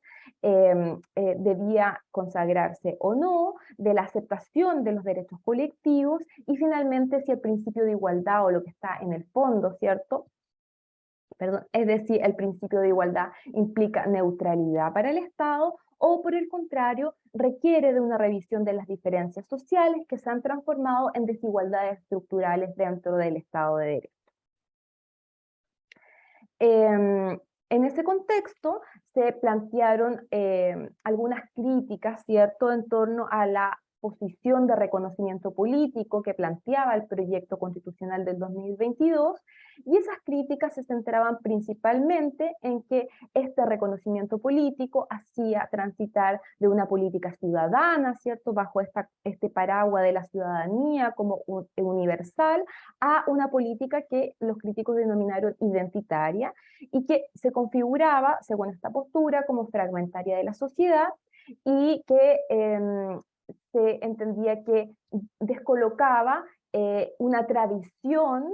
S6: debía consagrarse o no, de la aceptación de los derechos colectivos, y finalmente si el principio de igualdad, o lo que está en el fondo, ¿cierto?, es decir, el principio de igualdad implica neutralidad para el Estado, o por el contrario, requiere de una revisión de las diferencias sociales que se han transformado en desigualdades estructurales dentro del Estado de Derecho. En ese contexto se plantearon algunas críticas, ¿cierto?, en torno a la posición de reconocimiento político que planteaba el proyecto constitucional del 2022, y esas críticas se centraban principalmente en que este reconocimiento político hacía transitar de una política ciudadana, ¿cierto?, bajo este paraguas de la ciudadanía como universal, a una política que los críticos denominaron identitaria, y que se configuraba, según esta postura, como fragmentaria de la sociedad, y que se entendía que descolocaba una tradición,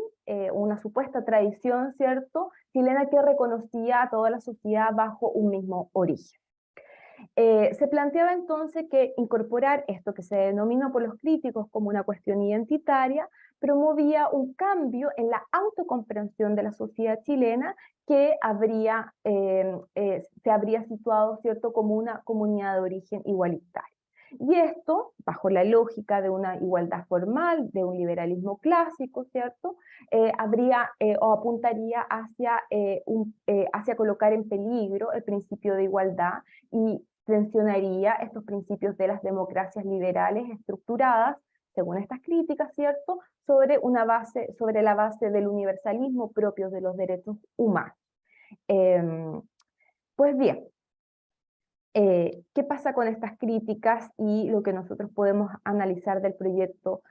S6: una supuesta tradición, ¿cierto?, chilena, que reconocía a toda la sociedad bajo un mismo origen. Se planteaba entonces que incorporar esto que se denominó por los críticos como una cuestión identitaria promovía un cambio en la autocomprensión de la sociedad chilena, que se habría situado, ¿cierto?, como una comunidad de origen igualitaria. Y esto, bajo la lógica de una igualdad formal, de un liberalismo clásico, ¿cierto?, o apuntaría hacia colocar en peligro el principio de igualdad, y tensionaría estos principios de las democracias liberales estructuradas, según estas críticas, ¿cierto?, sobre la base del universalismo propio de los derechos humanos. Pues bien, ¿qué pasa con estas críticas y lo que nosotros podemos analizar del proyecto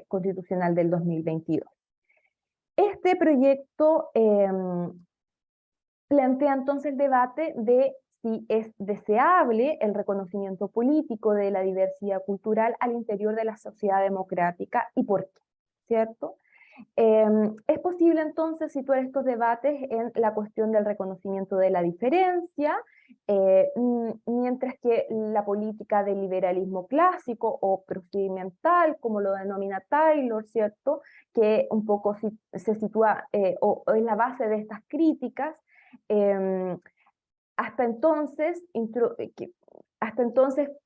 S6: constitucional del 2022? Este proyecto plantea entonces el debate de si es deseable el reconocimiento político de la diversidad cultural al interior de la sociedad democrática y por qué, ¿cierto? Es posible entonces situar estos debates en la cuestión del reconocimiento de la diferencia, mientras que la política del liberalismo clásico o procedimental, como lo denomina Taylor, ¿cierto?, que un poco se sitúa o es la base de estas críticas, hasta entonces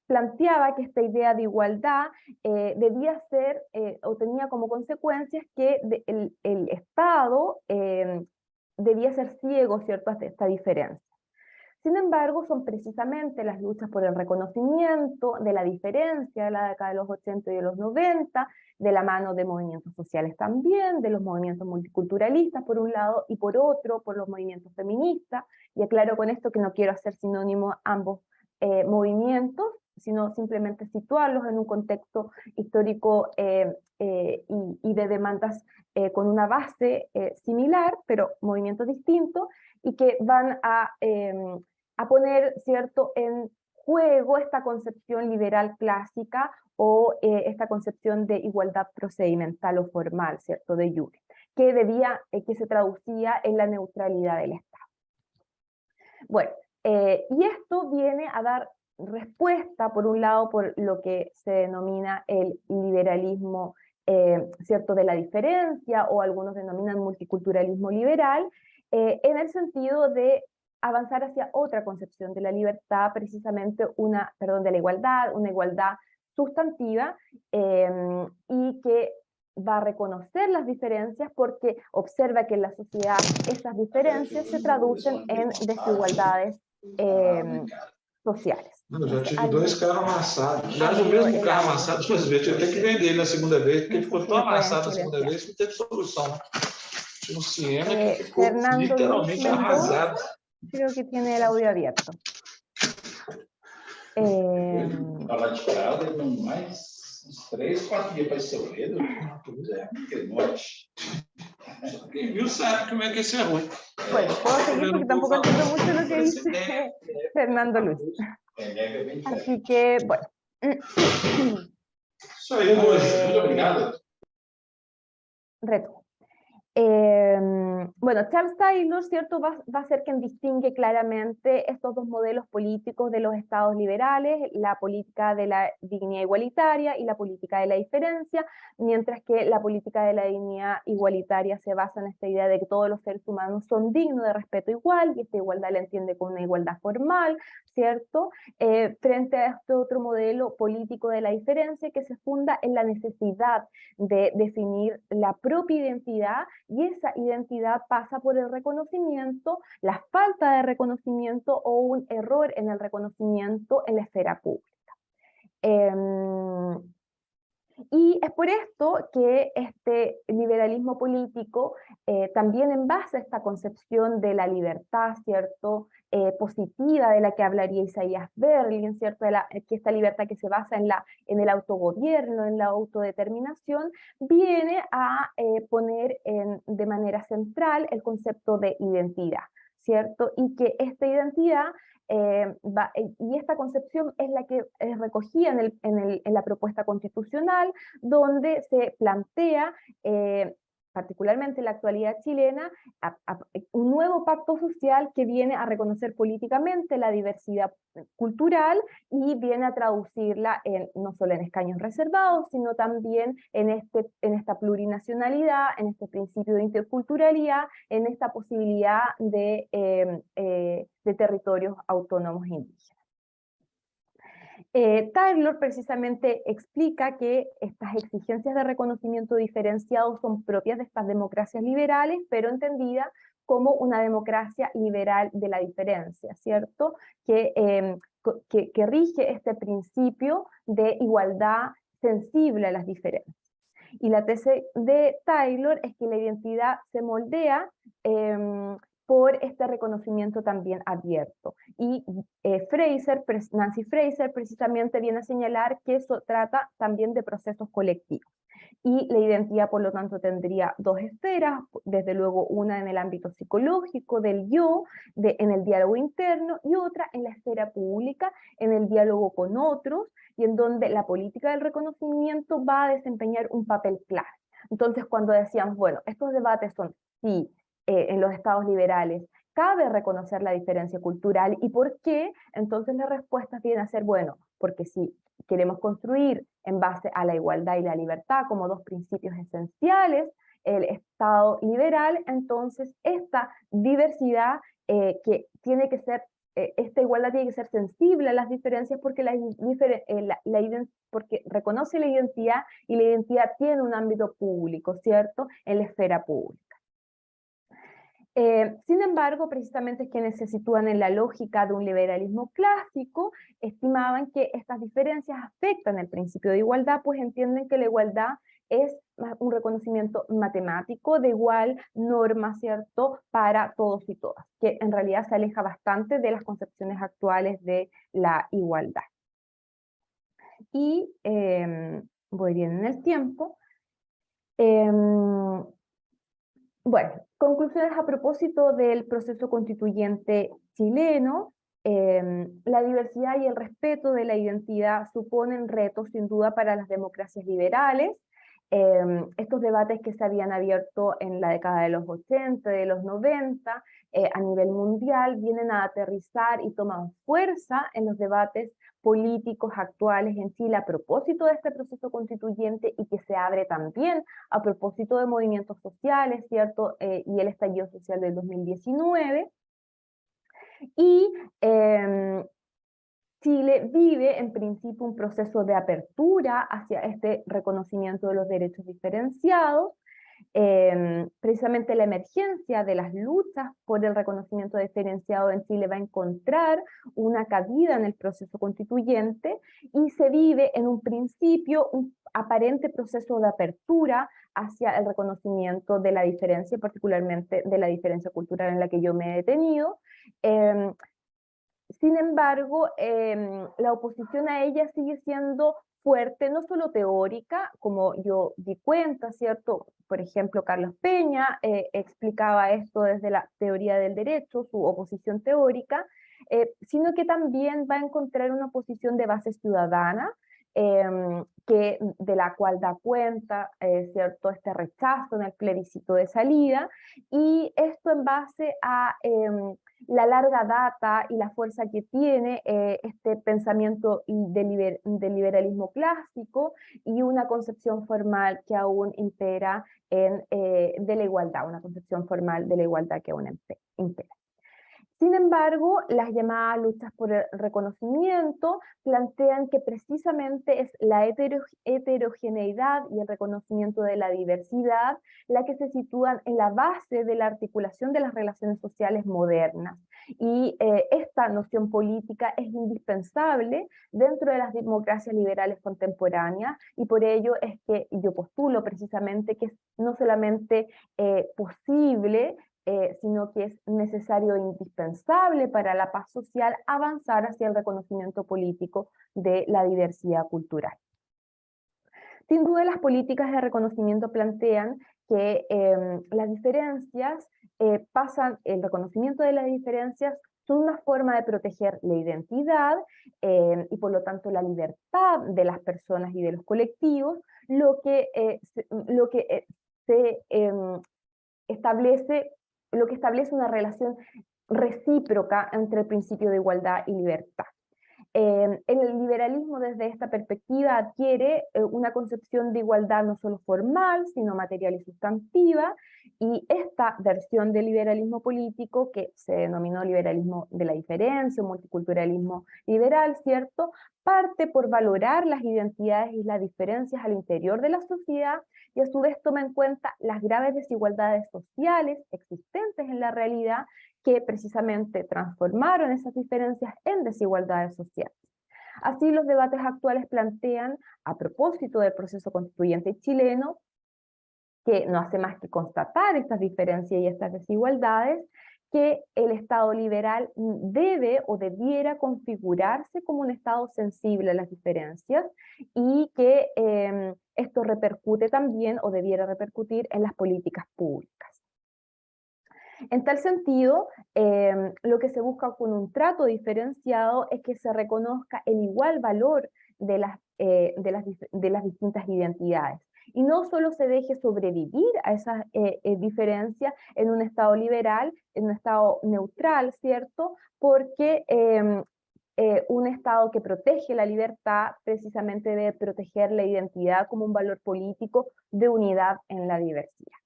S6: planteaba que esta idea de igualdad debía ser o tenía como consecuencias que el Estado debía ser ciego, ¿cierto?, ante esta diferencia. Sin embargo, son precisamente las luchas por el reconocimiento de la diferencia de la década de los 80 y de los 90, de la mano de movimientos sociales también, de los movimientos multiculturalistas por un lado, y por otro, por los movimientos feministas, y aclaro con esto que no quiero hacer sinónimo ambos movimientos, sino simplemente situarlos en un contexto histórico y de demandas con una base similar, pero movimientos distintos, y que van a poner, ¿cierto?, en juego esta concepción liberal clásica o esta concepción de igualdad procedimental o formal, ¿cierto?, de jure, que se traducía en la neutralidad del Estado. Bueno, y esto viene a dar respuesta, por un lado, por lo que se denomina el liberalismo, ¿cierto?, de la diferencia, o algunos denominan multiculturalismo liberal, en el sentido de avanzar hacia otra concepción de la libertad, precisamente de la igualdad, una igualdad sustantiva, y que va a reconocer las diferencias porque observa que en la sociedad esas diferencias se traducen en desigualdades sociales.
S7: Eu já tive dois carros amassados. Aliás, o mesmo carro amassado duas vezes. Eu tive que vender ele na segunda vez, porque ele ficou tão amassado na segunda vez que não teve solução. Tinha um Siena que ficou literalmente arrasado.
S6: Creo que tiene el audio abierto.
S7: Falar de casa, mais uns 3, 4 dias para ser cedo. Norte. Quem viu sabe como é que esse é ruim.
S6: Bueno, puedo seguir porque tampoco entiendo mucho lo que dice Fernando Luis. Así que, bueno.
S7: Isso aí, Luiz. Muito obrigado.
S6: Reto. Bueno, Charles Taylor, ¿cierto?, va a ser quien distingue claramente estos dos modelos políticos de los estados liberales, la política de la dignidad igualitaria y la política de la diferencia, mientras que la política de la dignidad igualitaria se basa en esta idea de que todos los seres humanos son dignos de respeto igual, y esta igualdad la entiende como una igualdad formal, ¿cierto?, frente a este otro modelo político de la diferencia que se funda en la necesidad de definir la propia identidad, y esa identidad pasa por el reconocimiento, la falta de reconocimiento o un error en el reconocimiento en la esfera pública. Y es por esto que este liberalismo político, también en base a esta concepción de la libertad, ¿cierto?, positiva de la que hablaría Isaías Berlin, ¿cierto?, que esta libertad que se basa en el autogobierno, en la autodeterminación, viene a poner de manera central el concepto de identidad, ¿cierto?, y que esta identidad y esta concepción es la que es recogida en la propuesta constitucional, donde se plantea, particularmente en la actualidad chilena, un nuevo pacto social que viene a reconocer políticamente la diversidad cultural y viene a traducirla no solo en escaños reservados, sino también en esta plurinacionalidad, en este principio de interculturalidad, en esta posibilidad de territorios autónomos indígenas. Taylor precisamente explica que estas exigencias de reconocimiento diferenciado son propias de estas democracias liberales, pero entendidas como una democracia liberal de la diferencia, ¿cierto?, que rige este principio de igualdad sensible a las diferencias. Y la tesis de Taylor es que la identidad se moldea por este reconocimiento también abierto. Y Nancy Fraser precisamente viene a señalar que eso trata también de procesos colectivos. y la identidad por lo tanto tendría dos esferas, desde luego una en el ámbito psicológico del yo, en el diálogo interno, y otra en la esfera pública, en el diálogo con otros, y en donde la política del reconocimiento va a desempeñar un papel clave. Entonces cuando decíamos, bueno, estos debates son, sí, en los estados liberales, ¿cabe reconocer la diferencia cultural? ¿Y por qué? Entonces la respuesta viene a ser, bueno, porque si queremos construir en base a la igualdad y la libertad como dos principios esenciales, el Estado liberal, entonces esta diversidad que tiene que ser, esta igualdad tiene que ser sensible a las diferencias porque, porque reconoce la identidad y la identidad tiene un ámbito público, ¿cierto? En la esfera pública. Sin embargo, precisamente quienes se sitúan en la lógica de un liberalismo clásico estimaban que estas diferencias afectan el principio de igualdad, pues entienden que la igualdad es un reconocimiento matemático de igual norma, ¿cierto?, para todos y todas, que en realidad se aleja bastante de las concepciones actuales de la igualdad. Y voy bien en el tiempo. Bueno, conclusiones a propósito del proceso constituyente chileno. La diversidad y el respeto de la identidad suponen retos sin duda para las democracias liberales. Estos debates que se habían abierto en la década de los 80, de los 90, a nivel mundial, vienen a aterrizar y toman fuerza en los debates políticos actuales en Chile a propósito de este proceso constituyente y que se abre también a propósito de movimientos sociales, ¿cierto? Y el estallido social del 2019. Y Chile vive en principio un proceso de apertura hacia este reconocimiento de los derechos diferenciados. Precisamente la emergencia de las luchas por el reconocimiento diferenciado en Chile va a encontrar una cabida en el proceso constituyente y se vive en un principio un aparente proceso de apertura hacia el reconocimiento de la diferencia, particularmente de la diferencia cultural en la que yo me he detenido. Sin embargo, la oposición a ella sigue siendo fuerte, no solo teórica, como yo di cuenta, ¿cierto? Por ejemplo, Carlos Peña explicaba esto desde la teoría del derecho, su oposición teórica, sino que también va a encontrar una oposición de base ciudadana, de la cual da cuenta, ¿cierto?, este rechazo en el plebiscito de salida, y esto en base a la larga data y la fuerza que tiene este pensamiento del liberalismo clásico y una concepción formal que aún impera de la igualdad, una concepción formal de la igualdad que aún impera. Sin embargo, las llamadas luchas por el reconocimiento plantean que precisamente es la heterogeneidad y el reconocimiento de la diversidad la que se sitúan en la base de la articulación de las relaciones sociales modernas. Y esta noción política es indispensable dentro de las democracias liberales contemporáneas, y por ello es que yo postulo precisamente que es no solamente posible, sino que es necesario e indispensable para la paz social avanzar hacia el reconocimiento político de la diversidad cultural. Sin duda, las políticas de reconocimiento plantean que las diferencias el reconocimiento de las diferencias son una forma de proteger la identidad y por lo tanto la libertad de las personas y de los colectivos, lo que establece una relación recíproca entre el principio de igualdad y libertad. El liberalismo desde esta perspectiva adquiere una concepción de igualdad no solo formal, sino material y sustantiva, y esta versión del liberalismo político, que se denominó liberalismo de la diferencia, o multiculturalismo liberal, ¿cierto?, parte por valorar las identidades y las diferencias al interior de la sociedad, y a su vez toma en cuenta las graves desigualdades sociales existentes en la realidad que precisamente transformaron esas diferencias en desigualdades sociales. Así, los debates actuales plantean, a propósito del proceso constituyente chileno, que no hace más que constatar estas diferencias y estas desigualdades, que el Estado liberal debe o debiera configurarse como un Estado sensible a las diferencias y que esto repercute también o debiera repercutir en las políticas públicas. En tal sentido, lo que se busca con un trato diferenciado es que se reconozca el igual valor de las distintas identidades y no solo se deje sobrevivir a esas diferencias en un Estado liberal, en un Estado neutral, ¿cierto? Porque un Estado que protege la libertad precisamente debe proteger la identidad como un valor político de unidad en la diversidad.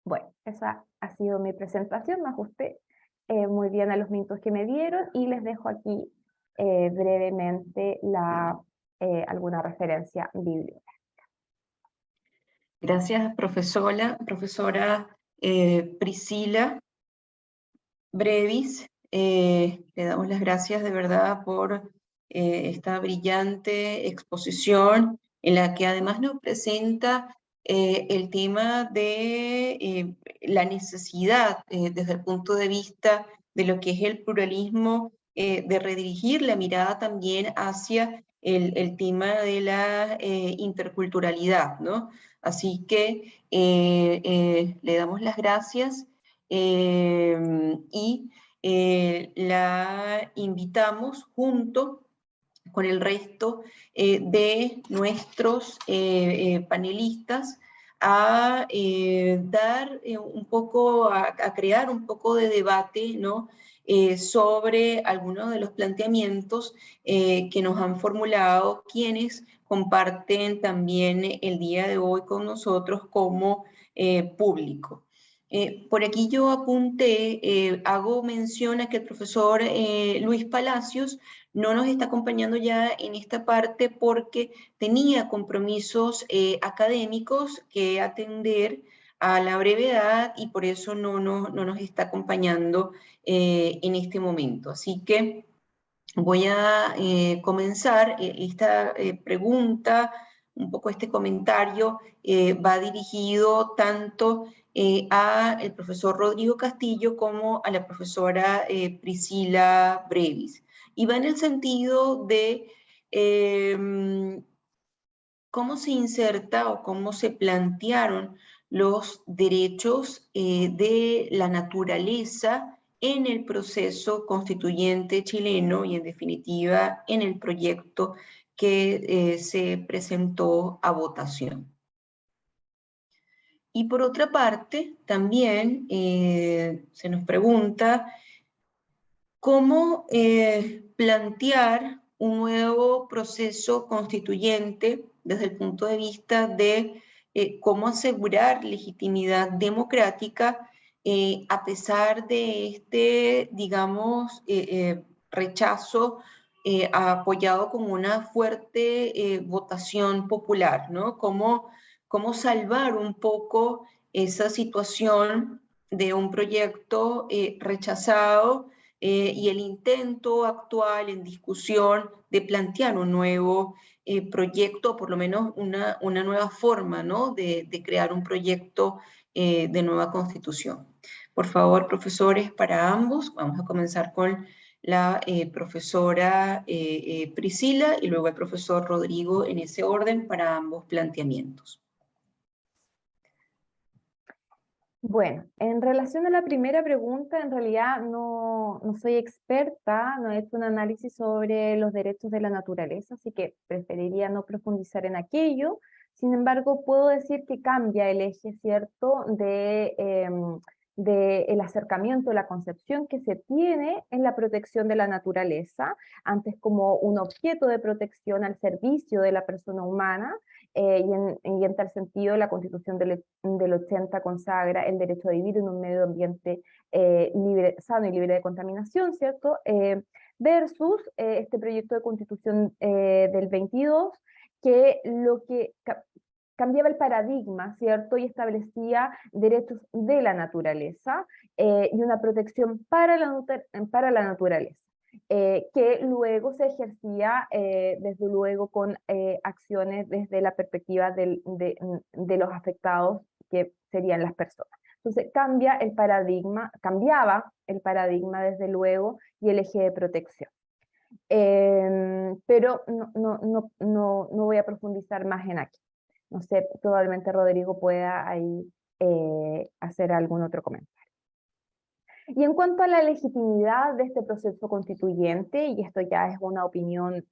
S6: Bueno, esa ha sido mi presentación, me ajusté muy bien a los minutos que me dieron y les dejo aquí brevemente alguna referencia bibliográfica.
S3: Gracias, profesora Priscila Brevis. Le damos las gracias de verdad por esta brillante exposición en la que además nos presenta el tema de la necesidad desde el punto de vista de lo que es el pluralismo, de redirigir la mirada también hacia el tema de la interculturalidad, ¿no? Así que le damos las gracias y la invitamos junto con el resto de nuestros panelistas a dar un poco, a crear un poco de debate, ¿no? Sobre algunos de los planteamientos que nos han formulado quienes comparten también el día de hoy con nosotros como público. Por aquí yo apunté, hago mención a que el profesor Luis Palacios no nos está acompañando ya en esta parte porque tenía compromisos académicos que atender a la brevedad y por eso no nos está acompañando en este momento. Así que voy a comenzar esta pregunta, un poco este comentario va dirigido tanto a el profesor Rodrigo Castillo como a la profesora Priscila Brevis. Y va en el sentido de cómo se inserta o cómo se plantearon los derechos de la naturaleza en el proceso constituyente chileno y en definitiva en el proyecto que se presentó a votación. Y por otra parte, también se nos pregunta cómo plantear un nuevo proceso constituyente desde el punto de vista de cómo asegurar legitimidad democrática a pesar de este, digamos, rechazo apoyado con una fuerte votación popular, ¿no? Cómo salvar un poco esa situación de un proyecto rechazado y el intento actual en discusión de plantear un nuevo proyecto, por lo menos una nueva forma, ¿no? de crear un proyecto de nueva constitución. Por favor, profesores, para ambos, vamos a comenzar con la profesora Priscila y luego el profesor Rodrigo en ese orden para ambos planteamientos.
S6: Bueno, en relación a la primera pregunta, en realidad no soy experta, no he hecho un análisis sobre los derechos de la naturaleza, así que preferiría no profundizar en aquello. Sin embargo, puedo decir que cambia el eje, ¿cierto?, el acercamiento, la concepción que se tiene en la protección de la naturaleza, antes como un objeto de protección al servicio de la persona humana, y en tal sentido la Constitución del 80 consagra el derecho a vivir en un medio ambiente sano y libre de contaminación, ¿cierto? Versus este proyecto de Constitución del 22, que cambiaba el paradigma, ¿cierto? Y establecía derechos de la naturaleza y una protección para la naturaleza. Que luego se ejercía desde luego con acciones desde la perspectiva de los afectados, que serían las personas. Entonces cambiaba el paradigma desde luego y el eje de protección. Pero no voy a profundizar más en aquí. No sé, probablemente Rodrigo pueda ahí hacer algún otro comentario. Y en cuanto a la legitimidad de este proceso constituyente, y esto ya es una opinión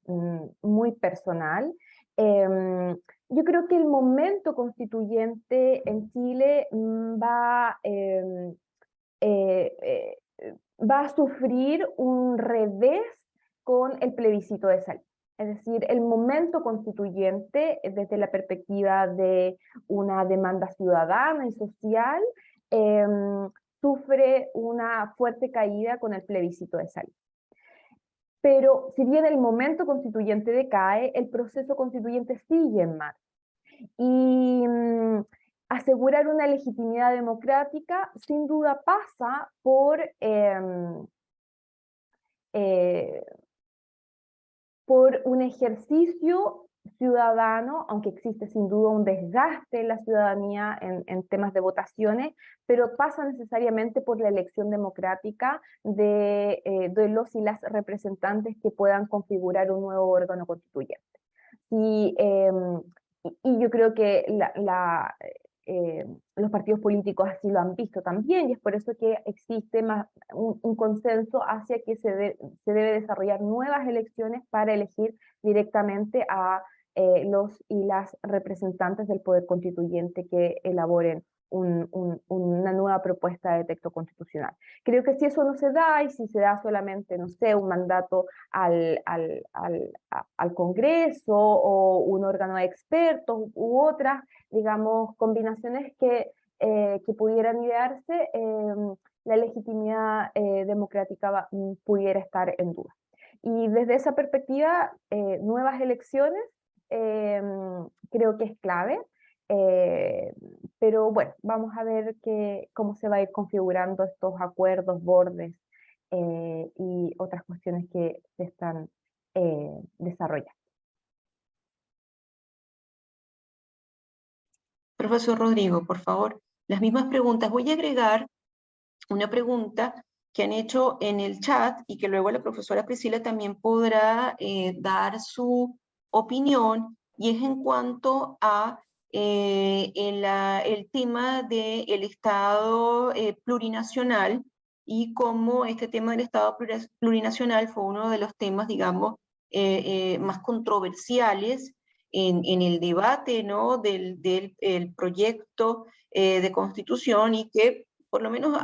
S6: muy personal, yo creo que el momento constituyente en Chile va a sufrir un revés con el plebiscito de salida. Es decir, el momento constituyente, desde la perspectiva de una demanda ciudadana y social, sufre una fuerte caída con el plebiscito de salida. Pero si bien el momento constituyente decae, el proceso constituyente sigue en marcha. Y asegurar una legitimidad democrática sin duda pasa por un ejercicio ciudadano, aunque existe sin duda un desgaste en la ciudadanía en temas de votaciones, pero pasa necesariamente por la elección democrática de los y las representantes que puedan configurar un nuevo órgano constituyente. Y yo creo que los partidos políticos así lo han visto también, y es por eso que existe un consenso hacia que se debe desarrollar nuevas elecciones para elegir directamente a los y las representantes del poder constituyente que elaboren una nueva propuesta de texto constitucional. Creo que si eso no se da, y si se da solamente, no sé, un mandato al Congreso o un órgano de expertos u otras, digamos, combinaciones que pudieran idearse, la legitimidad democrática pudiera estar en duda. Y desde esa perspectiva, nuevas elecciones creo que es clave. Pero bueno, vamos a ver cómo se va a ir configurando estos acuerdos, bordes y otras cuestiones que se están desarrollando.
S3: Profesor Rodrigo, por favor, las mismas preguntas. Voy a agregar una pregunta que han hecho en el chat y que luego la profesora Priscila también podrá dar su opinión, y es en cuanto a el tema del Estado plurinacional, y cómo este tema del Estado plurinacional fue uno de los temas, digamos, más controversiales en el debate, ¿no?, del el proyecto de constitución, y que por lo menos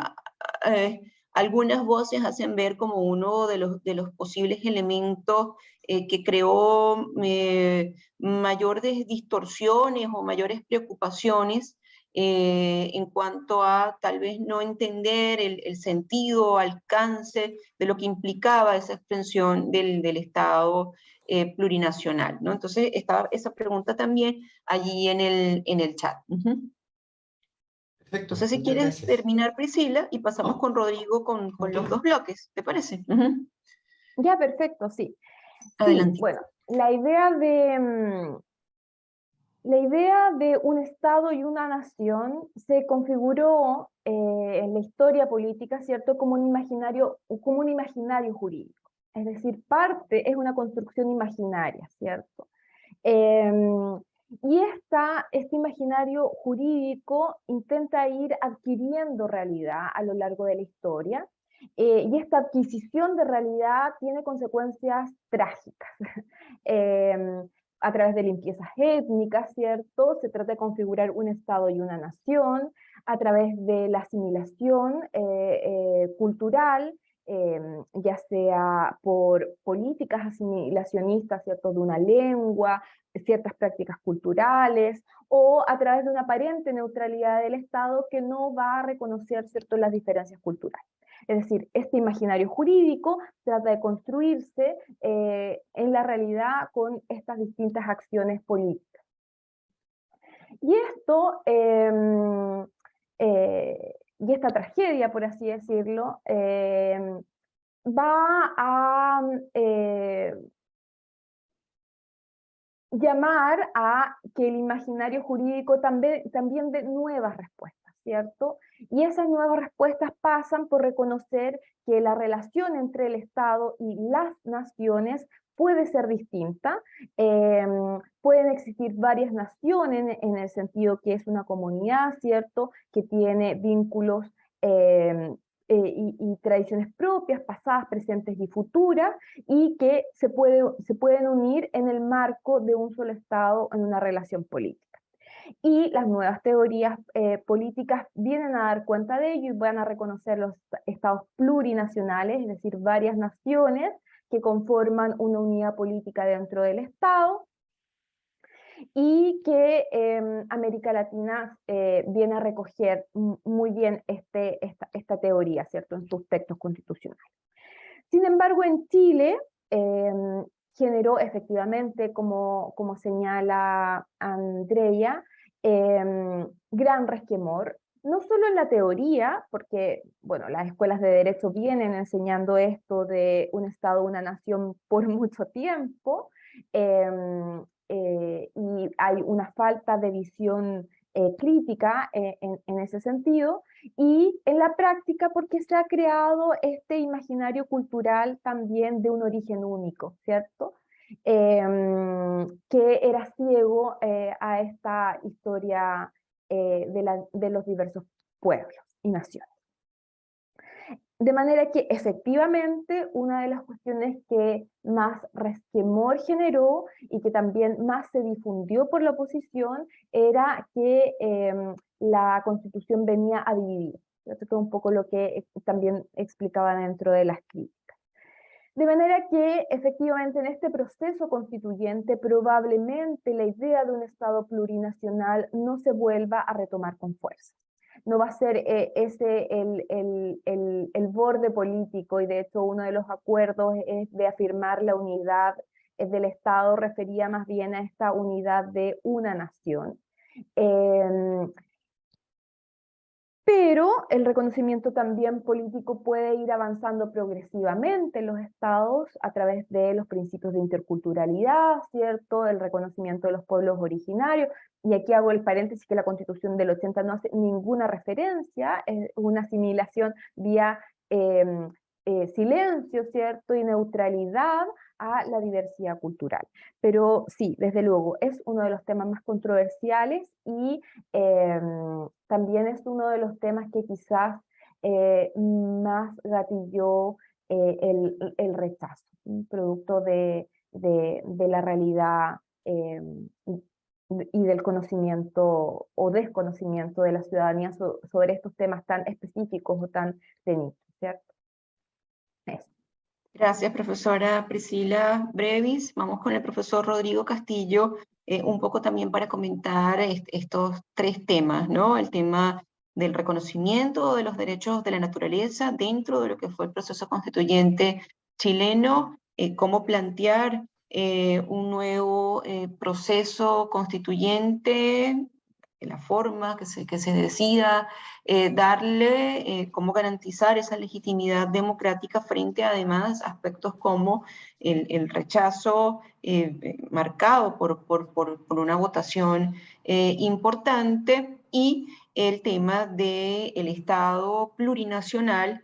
S3: algunas voces hacen ver como uno de los posibles elementos que creó mayores distorsiones o mayores preocupaciones en cuanto a tal vez no entender el sentido, alcance de lo que implicaba esa extensión del Estado plurinacional, ¿no? Entonces estaba esa pregunta también allí en el chat.
S5: Perfecto.
S3: Entonces, si quieres terminar, Priscila, y pasamos con Rodrigo con los dos bloques, ¿te parece?
S6: Ya, perfecto, sí.
S3: Adelante.
S6: Sí, bueno, la idea de un Estado y una nación se configuró en la historia política, ¿cierto?, como un imaginario jurídico. Es decir, es una construcción imaginaria, ¿cierto? Y este imaginario jurídico intenta ir adquiriendo realidad a lo largo de la historia, y esta adquisición de realidad tiene consecuencias trágicas. A través de limpiezas étnicas, ¿cierto? Se trata de configurar un Estado y una nación, a través de la asimilación cultural, ya sea por políticas asimilacionistas, ¿cierto?, de una lengua, ciertas prácticas culturales, o a través de una aparente neutralidad del Estado que no va a reconocer, ¿cierto?, las diferencias culturales. Es decir, este imaginario jurídico trata de construirse en la realidad con estas distintas acciones políticas. Y y esta tragedia, por así decirlo, va a llamar a que el imaginario jurídico también dé nuevas respuestas, ¿cierto? Y esas nuevas respuestas pasan por reconocer que la relación entre el Estado y las naciones puede ser distinta. Pueden existir varias naciones en el sentido que es una comunidad, ¿cierto?, que tiene vínculos y tradiciones propias, pasadas, presentes y futuras, y que se pueden unir en el marco de un solo Estado en una relación política. Y las nuevas teorías políticas vienen a dar cuenta de ello y van a reconocer los estados plurinacionales, es decir, varias naciones que conforman una unidad política dentro del Estado, y que América Latina viene a recoger muy bien esta teoría, ¿cierto?, en sus textos constitucionales. Sin embargo, en Chile generó efectivamente, como señala Andrea, gran resquemor, no solo en la teoría, porque bueno, las escuelas de derecho vienen enseñando esto de un Estado, una nación por mucho tiempo, y hay una falta de visión crítica en ese sentido, y en la práctica porque se ha creado este imaginario cultural también de un origen único, ¿cierto? Que era ciego a esta historia de los diversos pueblos y naciones. De manera que efectivamente una de las cuestiones que más resquemor generó y que también más se difundió por la oposición era que la Constitución venía a dividir. Esto es un poco lo que también explicaba dentro de las críticas. De manera que efectivamente en este proceso constituyente probablemente la idea de un Estado plurinacional no se vuelva a retomar con fuerza. No va a ser ese el borde político, y de hecho uno de los acuerdos es de afirmar la unidad del Estado, refería más bien a esta unidad de una nación. Pero el reconocimiento también político puede ir avanzando progresivamente en los estados a través de los principios de interculturalidad, ¿cierto? El reconocimiento de los pueblos originarios. Y aquí hago el paréntesis que la Constitución del 80 no hace ninguna referencia, es una asimilación vía silencio, ¿cierto? Y neutralidad a la diversidad cultural. Pero sí, desde luego, es uno de los temas más controversiales y también es uno de los temas que quizás más gatilló el rechazo, producto de la realidad y del conocimiento o desconocimiento de la ciudadanía sobre estos temas tan específicos o tan de nicho, ¿cierto? Eso.
S3: Gracias, profesora Priscila Brevis. Vamos con el profesor Rodrigo Castillo, un poco también para comentar estos tres temas, ¿no? El tema del reconocimiento de los derechos de la naturaleza dentro de lo que fue el proceso constituyente chileno, cómo plantear un nuevo proceso constituyente, la forma que se decida darle, cómo garantizar esa legitimidad democrática frente a además aspectos como el rechazo marcado por una votación importante, y el tema del Estado plurinacional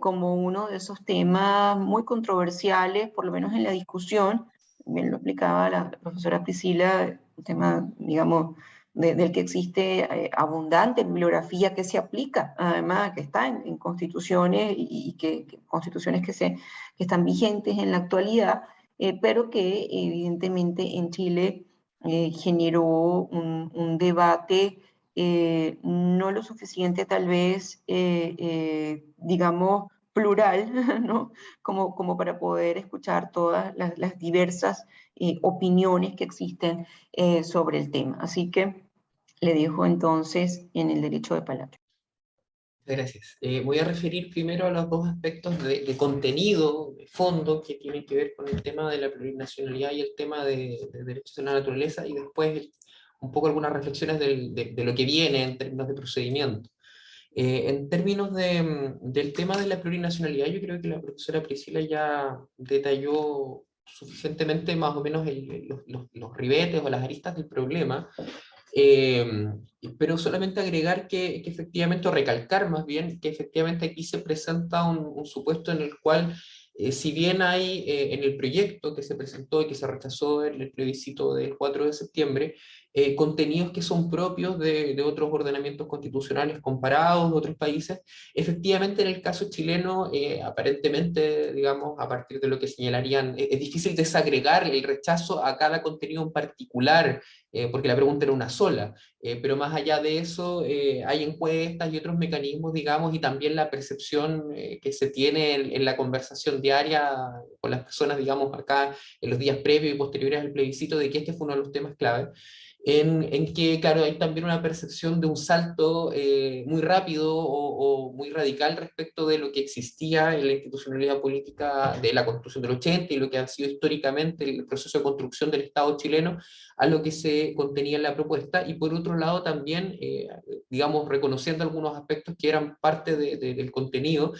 S3: como uno de esos temas muy controversiales, por lo menos en la discusión. Bien lo explicaba la profesora Priscila, un tema, digamos, del que existe abundante bibliografía que se aplica, además que está en constituciones y constituciones que están vigentes en la actualidad, pero que evidentemente en Chile generó un debate no lo suficiente tal vez, digamos, plural, ¿no? como para poder escuchar todas las diversas opiniones que existen sobre el tema. Así que le dejo entonces en el derecho de palabra.
S5: Gracias. Voy a referir primero a los dos aspectos de contenido, de fondo, que tienen que ver con el tema de la plurinacionalidad y el tema de derechos de la naturaleza, y después un poco algunas reflexiones de lo que viene en términos de procedimiento. En términos del tema de la plurinacionalidad, yo creo que la profesora Priscila ya detalló suficientemente más o menos los ribetes o las aristas del problema, Pero solamente agregar que efectivamente, o recalcar más bien, que efectivamente aquí se presenta un supuesto en el cual, si bien hay en el proyecto que se presentó y que se rechazó en el plebiscito del 4 de septiembre, contenidos que son propios de otros ordenamientos constitucionales comparados de otros países, efectivamente en el caso chileno, aparentemente, digamos, a partir de lo que señalarían, es difícil desagregar el rechazo a cada contenido en particular, porque la pregunta era una sola, pero más allá de eso hay encuestas y otros mecanismos, digamos, y también la percepción que se tiene en la conversación diaria con las personas, digamos, acá en los días previos y posteriores al plebiscito, de que este fue uno de los temas clave. En que, claro, hay también una percepción de un salto muy rápido o muy radical respecto de lo que existía en la institucionalidad política de la Constitución del 80 y lo que ha sido históricamente el proceso de construcción del Estado chileno, a lo que se contenía en la propuesta, y por otro lado también, digamos, reconociendo algunos aspectos que eran parte del contenido,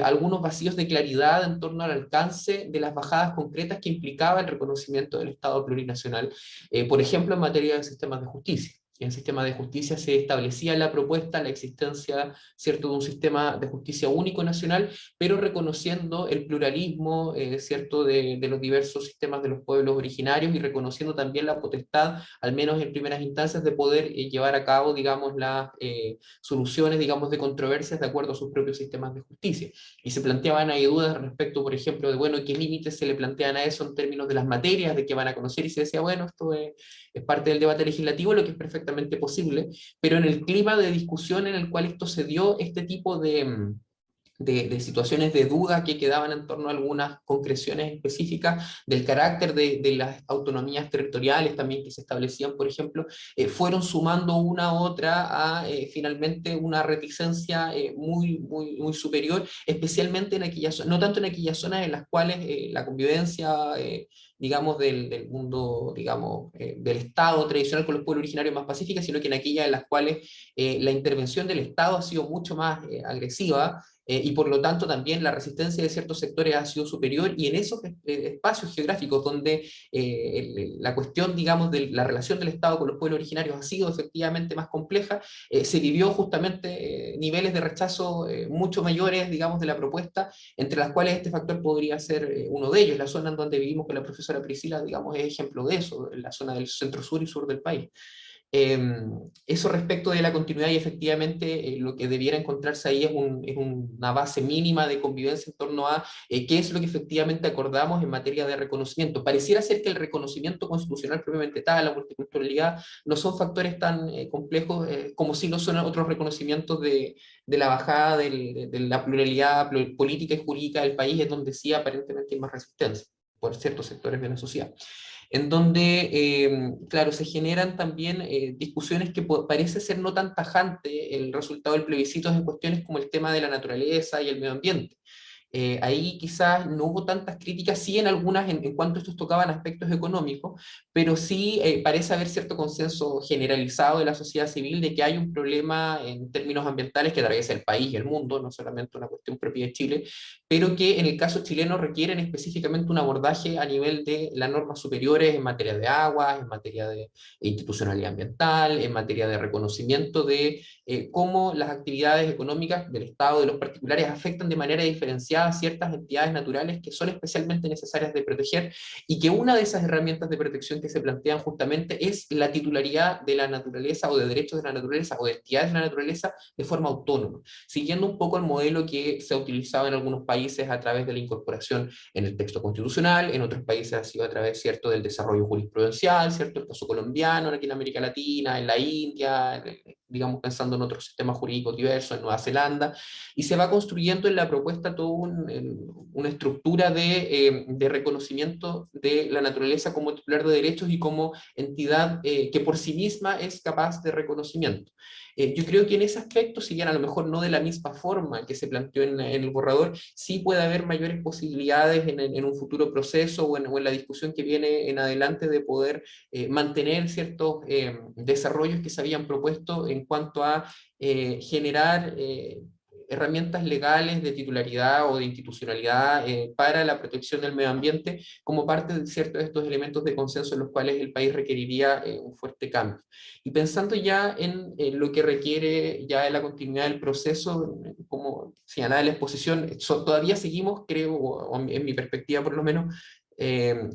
S5: algunos vacíos de claridad en torno al alcance de las bajadas concretas que implicaba el reconocimiento del Estado plurinacional, por ejemplo, en materia de sistemas de justicia. En el sistema de justicia se establecía en la propuesta la existencia, ¿cierto?, de un sistema de justicia único nacional, pero reconociendo el pluralismo, ¿cierto?, de los diversos sistemas de los pueblos originarios, y reconociendo también la potestad, al menos en primeras instancias, de poder llevar a cabo, digamos, las soluciones, digamos, de controversias de acuerdo a sus propios sistemas de justicia. Y se planteaban ahí dudas respecto, por ejemplo, de, bueno, qué límites se le plantean a eso en términos de las materias de que van a conocer, y se decía, bueno, esto es parte del debate legislativo, lo que es perfectamente posible, pero en el clima de discusión en el cual esto se dio, este tipo de situaciones de duda que quedaban en torno a algunas concreciones específicas del carácter de las autonomías territoriales también que se establecían, por ejemplo, fueron sumando una a otra a finalmente una reticencia muy superior, especialmente en aquellas, no tanto en aquellas zonas en las cuales la convivencia digamos, del mundo, digamos, del Estado tradicional con los pueblos originarios más pacífica, sino que en aquellas en las cuales la intervención del Estado ha sido mucho más agresiva, y por lo tanto también la resistencia de ciertos sectores ha sido superior, y en esos espacios geográficos donde la cuestión, digamos, de la relación del Estado con los pueblos originarios ha sido efectivamente más compleja, se vivió justamente niveles de rechazo mucho mayores, digamos, de la propuesta, entre las cuales este factor podría ser uno de ellos. La zona en donde vivimos con la profesora Priscila, digamos, es ejemplo de eso, en la zona del centro sur y sur del país. Eso respecto de la continuidad, y efectivamente lo que debiera encontrarse ahí es una base mínima de convivencia en torno a qué es lo que efectivamente acordamos en materia de reconocimiento. Pareciera ser que el reconocimiento constitucional propiamente tal, la multiculturalidad, no son factores tan complejos como sí lo son otros reconocimientos de la bajada de la pluralidad política y jurídica del país, es donde sí aparentemente hay más resistencia por ciertos sectores de la sociedad, en donde, claro, se generan también discusiones que parece ser no tan tajante el resultado del plebiscito en cuestiones como el tema de la naturaleza y el medio ambiente. Ahí quizás no hubo tantas críticas, sí en algunas en cuanto estos tocaban aspectos económicos, pero sí parece haber cierto consenso generalizado de la sociedad civil de que hay un problema en términos ambientales que atraviesa el país y el mundo, no solamente una cuestión propia de Chile, pero que en el caso chileno requieren específicamente un abordaje a nivel de las normas superiores en materia de aguas, en materia de institucionalidad ambiental, en materia de reconocimiento de cómo las actividades económicas del Estado, de los particulares, afectan de manera diferenciada a ciertas entidades naturales que son especialmente necesarias de proteger, y que una de esas herramientas de protección que se plantean justamente es la titularidad de la naturaleza, o de derechos de la naturaleza, o de entidades de la naturaleza de forma autónoma, siguiendo un poco el modelo que se ha utilizado en algunos países a través de la incorporación en el texto constitucional, en otros países ha sido a través, ¿cierto?, del desarrollo jurisprudencial, ¿cierto?, el caso colombiano, aquí en América Latina, en la India, digamos, pensando en otros sistemas jurídicos diversos, en Nueva Zelanda, y se va construyendo en la propuesta toda una estructura de reconocimiento de la naturaleza como titular de derechos y como entidad que por sí misma es capaz de reconocimiento. Yo creo que en ese aspecto, si bien a lo mejor no de la misma forma que se planteó en el borrador, sí puede haber mayores posibilidades en un futuro proceso o en la discusión que viene en adelante de poder mantener ciertos desarrollos que se habían propuesto en cuanto a generar herramientas legales de titularidad o de institucionalidad para la protección del medio ambiente como parte de ciertos de estos elementos de consenso en los cuales el país requeriría un fuerte cambio. Y pensando ya en lo que requiere ya en la continuidad del proceso, como señalaba en la exposición, todavía seguimos, creo, o en mi perspectiva por lo menos,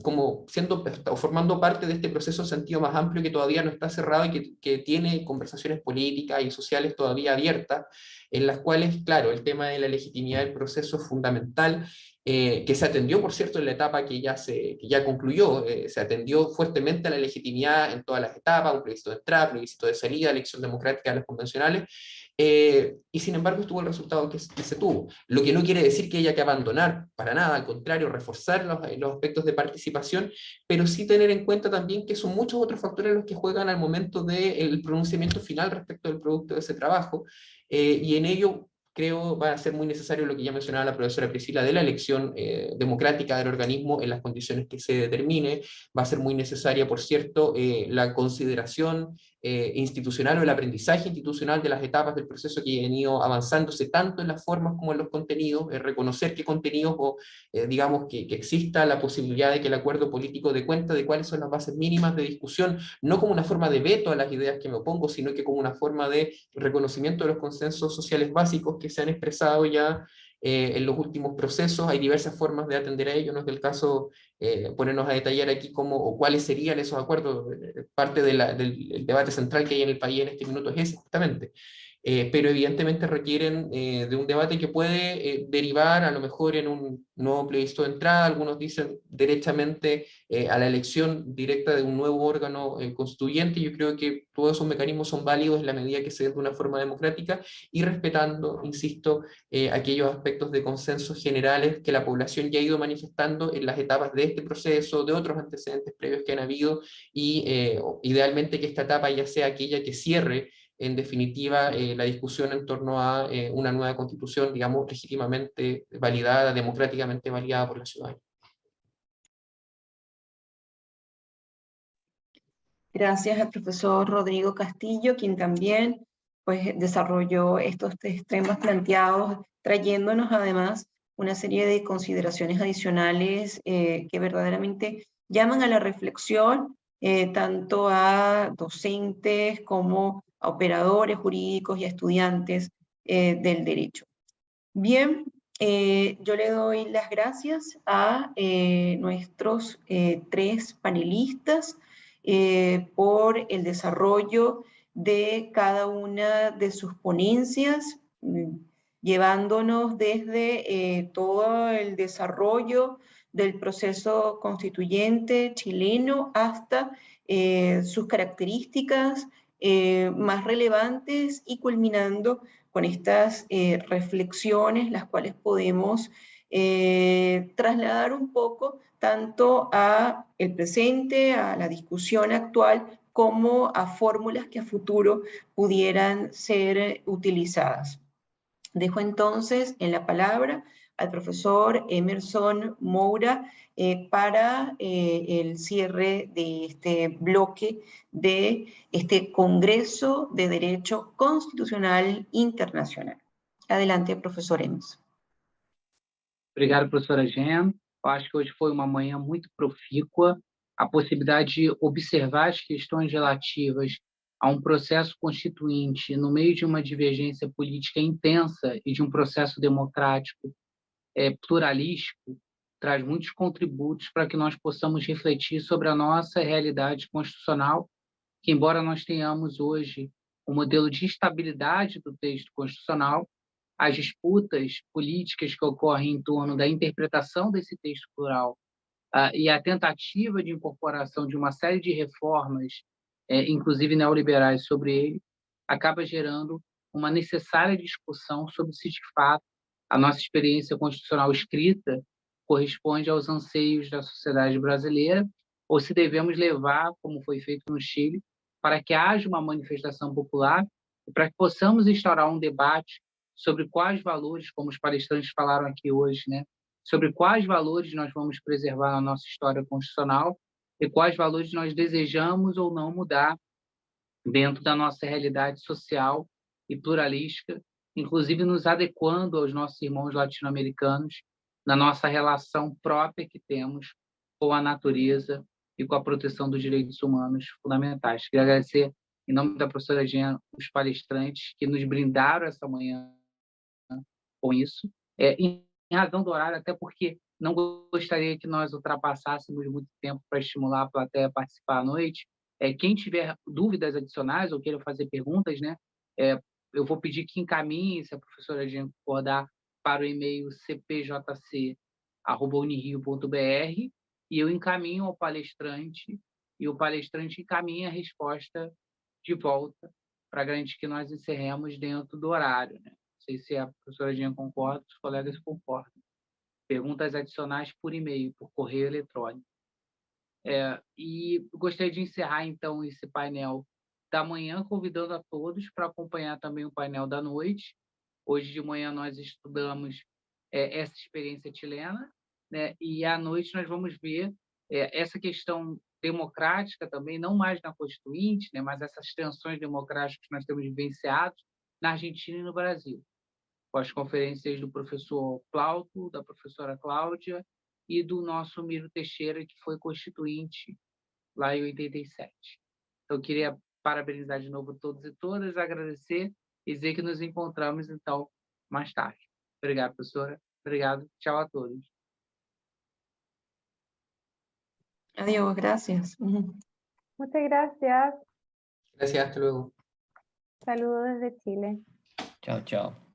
S5: como siendo o formando parte de este proceso en sentido más amplio que todavía no está cerrado y que tiene conversaciones políticas y sociales todavía abiertas, en las cuales, claro, el tema de la legitimidad del proceso es fundamental, que se atendió, por cierto, en la etapa que ya concluyó, se atendió fuertemente a la legitimidad en todas las etapas, un plebiscito de entrada, plebiscito de salida, elección democrática de las convencionales, y sin embargo tuvo el resultado que se tuvo. Lo que no quiere decir que haya que abandonar, para nada, al contrario, reforzar los aspectos de participación, pero sí tener en cuenta también que son muchos otros factores los que juegan al momento del pronunciamiento final respecto del producto de ese trabajo, y en ello creo va a ser muy necesario lo que ya mencionaba la profesora Priscila de la elección democrática del organismo en las condiciones que se determine. Va a ser muy necesaria, por cierto, la consideración institucional o el aprendizaje institucional de las etapas del proceso que han ido avanzándose tanto en las formas como en los contenidos, reconocer qué contenidos o digamos que exista la posibilidad de que el acuerdo político dé cuenta de cuáles son las bases mínimas de discusión, no como una forma de veto a las ideas que me opongo, sino que como una forma de reconocimiento de los consensos sociales básicos que se han expresado ya en los últimos procesos. Hay diversas formas de atender a ello, no es del caso ponernos a detallar aquí cómo o cuáles serían esos acuerdos. Parte del debate central que hay en el país en este minuto es ese justamente. Pero evidentemente requieren de un debate que puede derivar a lo mejor en un nuevo plebiscito de entrada, algunos dicen derechamente a la elección directa de un nuevo órgano constituyente. Yo creo que todos esos mecanismos son válidos en la medida que se den de una forma democrática y respetando, insisto, aquellos aspectos de consensos generales que la población ya ha ido manifestando en las etapas de este proceso, de otros antecedentes previos que han habido, y idealmente que esta etapa ya sea aquella que cierre en definitiva la discusión en torno a una nueva constitución, digamos, legítimamente validada, democráticamente validada por la ciudadanía.
S3: Gracias al profesor Rodrigo Castillo, quien también pues, desarrolló estos tres temas planteados, trayéndonos además una serie de consideraciones adicionales que verdaderamente llaman a la reflexión, tanto a docentes como a operadores jurídicos y a estudiantes del derecho. Bien, yo le doy las gracias a nuestros tres panelistas por el desarrollo de cada una de sus ponencias, llevándonos desde todo el desarrollo del proceso constituyente chileno hasta sus características más relevantes y culminando con estas reflexiones, las cuales podemos trasladar un poco tanto a el presente, a la discusión actual, como a fórmulas que a futuro pudieran ser utilizadas. Dejo entonces en la palabra al profesor Emerson Moura para el cierre de este bloque de este Congreso de Derecho Constitucional Internacional. Adelante, professor Emerson.
S1: Obrigado, professora Jen. Eu acho que hoje foi uma manhã muito profícua. A possibilidade de observar as questões relativas a um processo constituinte no meio de uma divergência política intensa e de um processo democrático pluralístico traz muitos contributos para que nós possamos refletir sobre a nossa realidade constitucional, que embora nós tenhamos hoje um modelo de estabilidade do texto constitucional, as disputas políticas que ocorrem em torno da interpretação desse texto plural e a tentativa de incorporação de uma série de reformas, inclusive neoliberais, sobre ele, acaba gerando uma necessária discussão sobre se, de fato, a nossa experiência constitucional escrita corresponde aos anseios da sociedade brasileira ou se devemos levar, como foi feito no Chile, para que haja uma manifestação popular e para que possamos instaurar um debate sobre quais valores, como os palestrantes falaram aqui hoje, né, sobre quais valores nós vamos preservar na nossa história constitucional e quais valores nós desejamos ou não mudar dentro da nossa realidade social e pluralística inclusive nos adequando aos nossos irmãos latino-americanos, na nossa relação própria que temos com a natureza e com a proteção dos direitos humanos fundamentais. Queria agradecer, em nome da professora Jean, os palestrantes que nos brindaram essa manhã com isso, em razão do horário, até porque não gostaria que nós ultrapassássemos muito tempo para estimular a plateia a participar à noite. Quem tiver dúvidas adicionais ou queira fazer perguntas, né, eu vou pedir que encaminhe, se a professora Jean concordar, para o e-mail cpjc@unirio.br, e eu encaminho ao palestrante, e o palestrante encaminha a resposta de volta para garantir que nós encerremos dentro do horário, né? Não sei se a professora Jean concorda, os colegas concordam. Perguntas adicionais por e-mail, por correio eletrônico. E gostaria de encerrar, então, esse painel da manhã, convidando a todos para acompanhar também o painel da noite. Hoje de manhã nós estudamos essa experiência chilena, né? E à noite nós vamos ver essa questão democrática também, não mais na Constituinte, né? Mas essas tensões democráticas que nós temos vivenciado na Argentina e no Brasil. Com as conferências do professor Plauto, da professora Cláudia e do nosso Miro Teixeira, que foi constituinte lá em 87. Então, eu queria parabenizar de novo todos e todas, agradecer e dizer que nos encontramos, então, mais tarde. Obrigado, professora. Obrigado. Tchau a todos.
S3: Adiós, gracias.
S6: Muchas gracias.
S5: Gracias, hasta luego.
S6: Saludos desde Chile.
S8: Chao, chao.